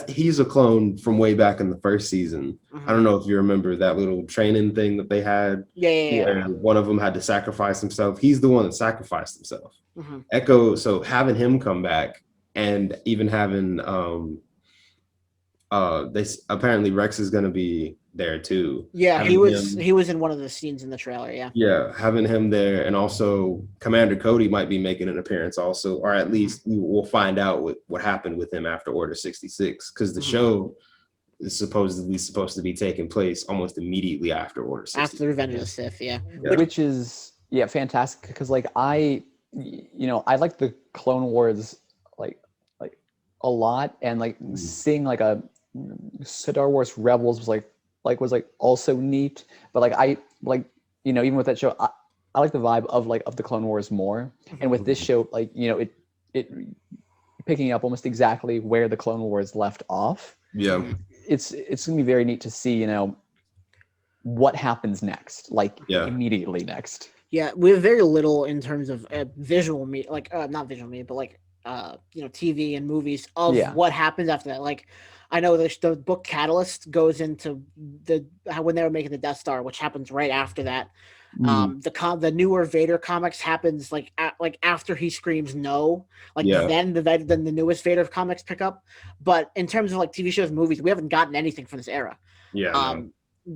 he's a clone from way back in the first season. I don't know if you remember that little training thing that they had. Yeah. And one of them had to sacrifice himself. He's the one that sacrificed himself. Echo, so having him come back, and even having apparently Rex is going to be there too. Yeah, he was in one of the scenes in the trailer. Yeah, having him there, and also Commander Cody might be making an appearance also, or at least we'll find out what happened with him after Order 66, because the show is supposed to be taking place almost immediately after Order 66. After Revenge of the Sith, yeah. Which is fantastic, because like I like the Clone Wars like a lot, and like seeing like a Star Wars Rebels was also neat, but like I like even with that show I like the vibe of the Clone Wars more, and with this show it picking up almost exactly where the Clone Wars left off. It's gonna be very neat to see what happens next, immediately next. We have very little in terms of visual media, not visual media, but TV and movies of what happens after that. Like, I know the book Catalyst goes into when they were making the Death Star, which happens right after that. The newer Vader comics happens after he screams no, then the newest Vader comics pick up. But in terms of TV shows and movies, we haven't gotten anything from this era.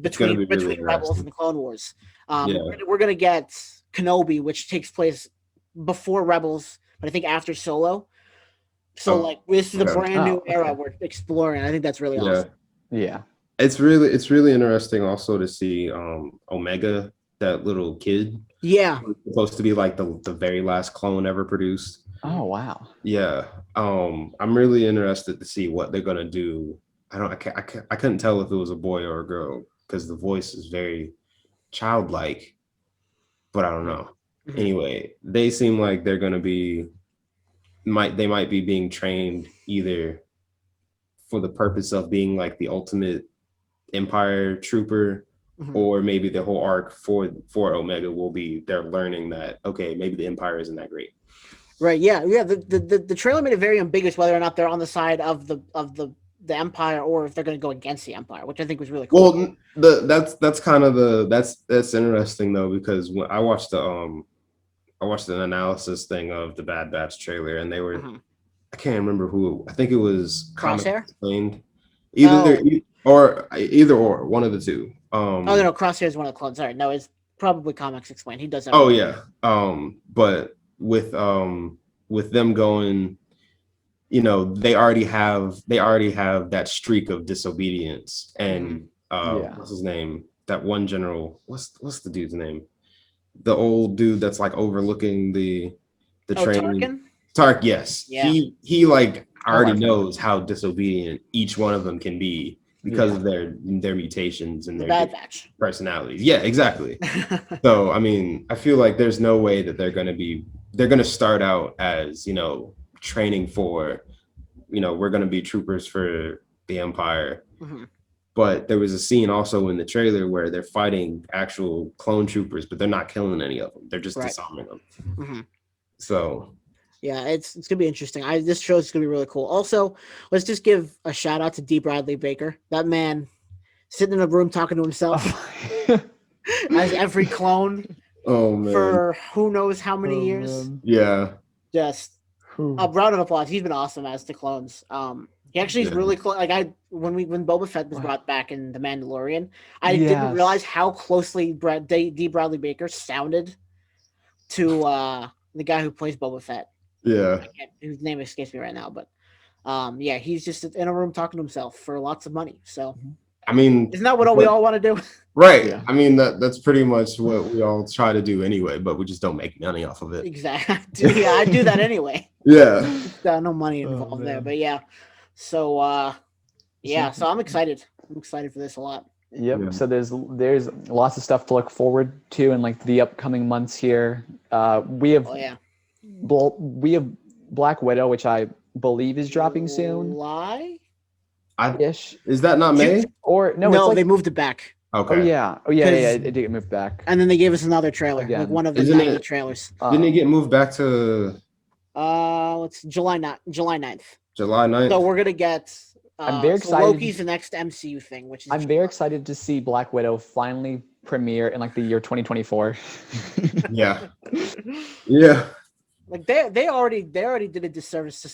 Between Rebels and the Clone Wars. We're gonna get Kenobi, which takes place before Rebels, but I think after Solo. So this is a brand new era we're exploring. I think that's really awesome. Yeah. It's really interesting also to see Omega, that little kid. Yeah. Supposed to be the very last clone ever produced. Oh wow. Yeah. I'm really interested to see what they're gonna do. I couldn't tell if it was a boy or a girl, because the voice is very childlike, but I don't know. Anyway, they seem like they're gonna be they might be being trained either for the purpose of being the ultimate Empire trooper, or maybe the whole arc for Omega will be they're learning that maybe the Empire isn't that great. Right. Yeah. The trailer made it very ambiguous whether or not they're on the side of the Empire, or if they're going to go against the Empire, which I think was really cool. Well, that's kind of that's interesting though, because when I watched an analysis thing of the Bad Batch trailer, and they were I can't remember who. I think it was Crosshair. Explained. Either or one of the two. No, Crosshair is one of the clones. Sorry, no, it's probably Comics Explained. He does that. Oh yeah. But with them going, they already have that streak of disobedience, and what's his name? that one general. What's the dude's name? The old dude that's like overlooking the training. Tarkin? Tark, yes. Yeah. He like already okay. knows how disobedient each one of them can be because Yeah. of their mutations and The their Bad Batch. personalities. Yeah, exactly. So I mean, I feel like there's no way that they're gonna start out as, training for, we're gonna be troopers for the Empire. Mm-hmm. But there was a scene also in the trailer where they're fighting actual clone troopers, but they're not killing any of them. They're just disarming them. Mm-hmm. So yeah, it's gonna be interesting. This show's gonna be really cool. Also, let's just give a shout out to D. Bradley Baker. That man sitting in a room talking to himself as every clone oh man. for who knows how many years. Man. Yeah. Just a round of applause. He's been awesome as the clones. He actually is really close. Like when Boba Fett was brought back in The Mandalorian, I didn't realize how closely D. Bradley Baker sounded to the guy who plays Boba Fett. Yeah. Whose name escapes me right now, but yeah, he's just in a room talking to himself for lots of money. So I mean, isn't that what we all want to do? Right. Yeah. I mean, that's pretty much what we all try to do anyway, but we just don't make money off of it. Exactly. Yeah, I do that anyway. Yeah. No money involved there, but yeah. So yeah, so I'm excited. I'm excited for this a lot. Yep. Yeah. So there's lots of stuff to look forward to in like the upcoming months here. We have we have Black Widow, which I believe is dropping soon. July? Is that not May? Or no, No, it's like, they moved it back. Okay. Oh yeah. It did get moved back. And then they gave us another trailer, Again. like one of the Isn't 90 it- trailers. Didn't it get moved back to It's July 9th. July 9th? So we're gonna get I'm very so excited. Loki's the next MCU thing, which is I'm very excited to see Black Widow finally premiere in like the year 2024. Yeah. Yeah. Like they already did a disservice to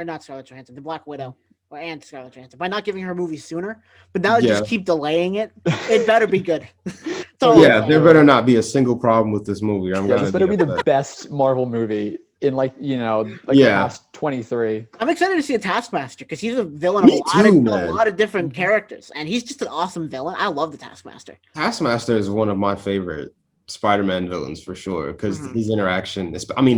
not Scarlett Johansson, the Black Widow, and Scarlett Johansson by not giving her movie sooner. But now they just keep delaying it. It better be good. There better not be a single problem with this movie. This better be the best Marvel movie in the past 23. I'm excited to see a Taskmaster because he's a villain of a lot of different characters, and he's just an awesome villain. I love the Taskmaster. Taskmaster is one of my favorite Spider-Man villains for sure, because his interaction,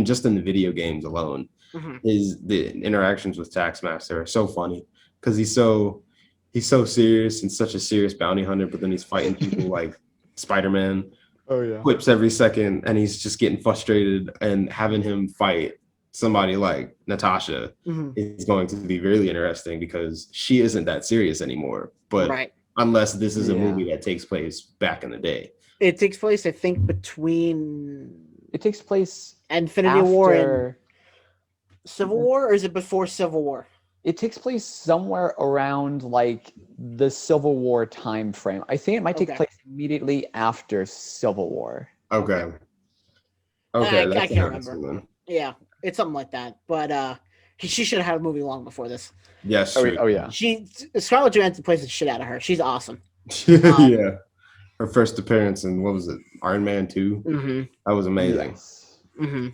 just in the video games alone, the interactions with Taskmaster are so funny because he's so serious and such a serious bounty hunter, but then he's fighting people like Spider-Man. Oh yeah. Whips every second, and he's just getting frustrated, and having him fight somebody like Natasha is going to be really interesting because she isn't that serious anymore. But unless this is a movie that takes place back in the day. It takes place, I think, between Infinity War and Civil War, or is it before Civil War? It takes place somewhere around like the Civil War time frame. I think it might take place immediately after Civil War. Okay. I can't remember. Yeah, it's something like that. But she should have had a movie long before this. Yes. Oh yeah. Scarlett Johansson plays the shit out of her. She's awesome. Yeah. Her first appearance in, what was it, Iron Man 2? Mm-hmm. That was amazing. Yes. Mm-hmm.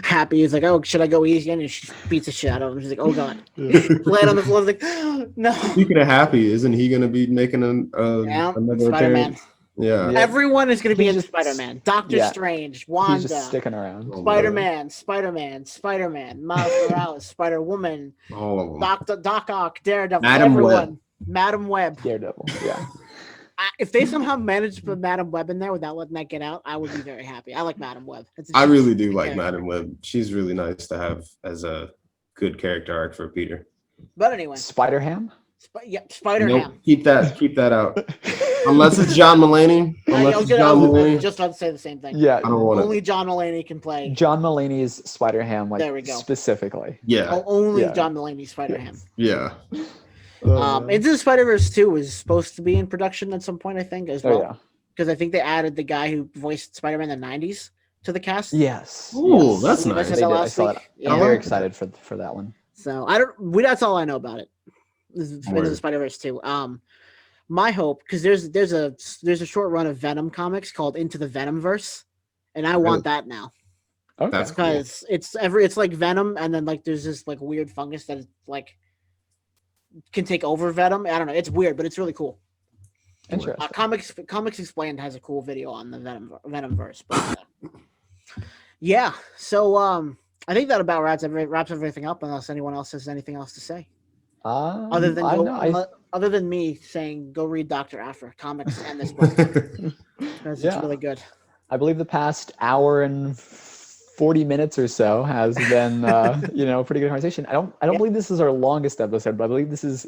Happy. He's like, oh, should I go easy? And she beats the shit out of him. She's like, oh, God. Land on the floor. Like, no. Speaking of Happy, isn't he going to be making another Spider-Man? Yeah. Everyone is going to be in Spider-Man. Doctor Strange, Wanda. He's just sticking around. Spider-Man, Miles Morales, Spider-Woman. All of them. Doc Ock, Daredevil, Madam Web. Daredevil, yeah. If they somehow managed to put Madam Web in there without letting that get out, I would be very happy. I like Madam Web. I really do like Madam Web. She's really nice to have as a good character arc for Peter. But anyway. Spider-Ham? Spider-Ham. Nope, keep that out. Unless it's John Mulaney. I was just about to say the same thing. Yeah. I don't want only John Mulaney can play. John Mulaney's Spider-Ham, like, there we go. Specifically. Yeah. Only John Mulaney's Spider-Ham. Yeah. Into the Spider-Verse 2 was supposed to be in production at some point, I think, as well. Oh, yeah. Because I think they added the guy who voiced Spider-Man in the 90s to the cast. Yes. Ooh, that's nice. I saw that. Yeah. I'm very excited for that one. So that's all I know about it. Into the Spider-Verse 2. My hope, because there's a short run of Venom comics called Into the Venomverse, and I want that now. Okay. That's because it's like Venom, and then like there's this like weird fungus that is like can take over Venom. I don't know. It's weird, but it's really cool. Interesting. Comics Explained has a cool video on the Venomverse, but yeah. So I think that about wraps everything up, unless anyone else has anything else to say. Other than me saying, go read Dr. Afra comics and this book because it's really good. I believe the past hour and 40 minutes or so has been a pretty good conversation. I don't believe this is our longest episode, but I believe this is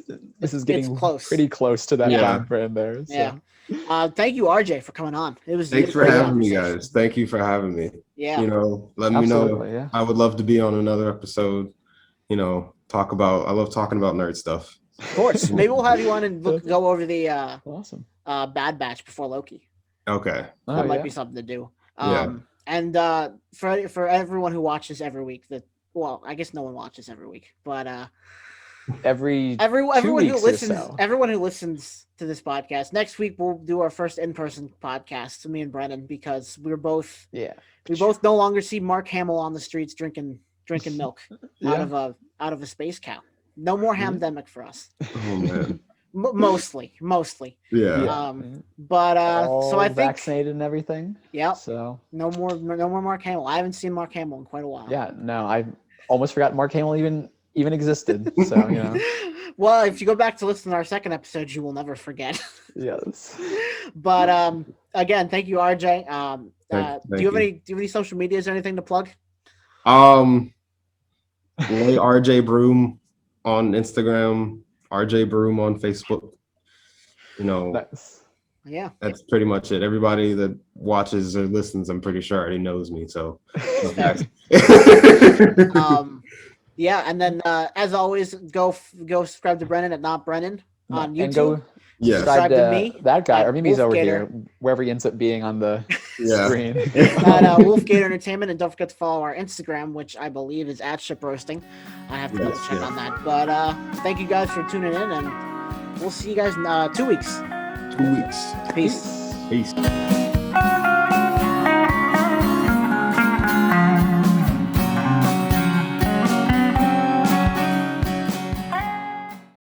getting pretty close to that time frame there. So. Yeah. Thank you, RJ, for coming on. Thanks for having me, guys. Thank you for having me. Yeah. Let me know. Yeah. I would love to be on another episode. I love talking about nerd stuff. Of course. Maybe we'll have you on and go over the awesome Bad Batch before Loki. Okay. That might be something to do. And for everyone who watches every week, I guess no one watches every week, but everyone who listens to this podcast, next week we'll do our first in-person podcast, me and Brennan, because we both no longer see Mark Hamill on the streets drinking milk out of a space cow. No more hamdemic for us. Oh man. Mostly. Yeah. But so I think vaccinated and everything. Yeah. So no more Mark Hamill. I haven't seen Mark Hamill in quite a while. Yeah. No, I almost forgot Mark Hamill even existed. So Well, if you go back to listen to our second episode, you will never forget. Yes. But again, thank you, RJ. Do you have any social medias or anything to plug? RJ Broom on Instagram, RJ Broom on Facebook. Nice. Yeah. That's pretty much it. Everybody that watches or listens, I'm pretty sure already knows me. So yeah, and then as always, go subscribe to Brennan at Not Brennan on YouTube. And go subscribe to me. That guy, or Mimi's over here, wherever he ends up being on the screen. At Wolfgator Entertainment, and don't forget to follow our Instagram, which I believe is at Ship Roasting. I have to double check on that. But thank you guys for tuning in, and we'll see you guys in 2 weeks. 2 weeks. Peace. Peace.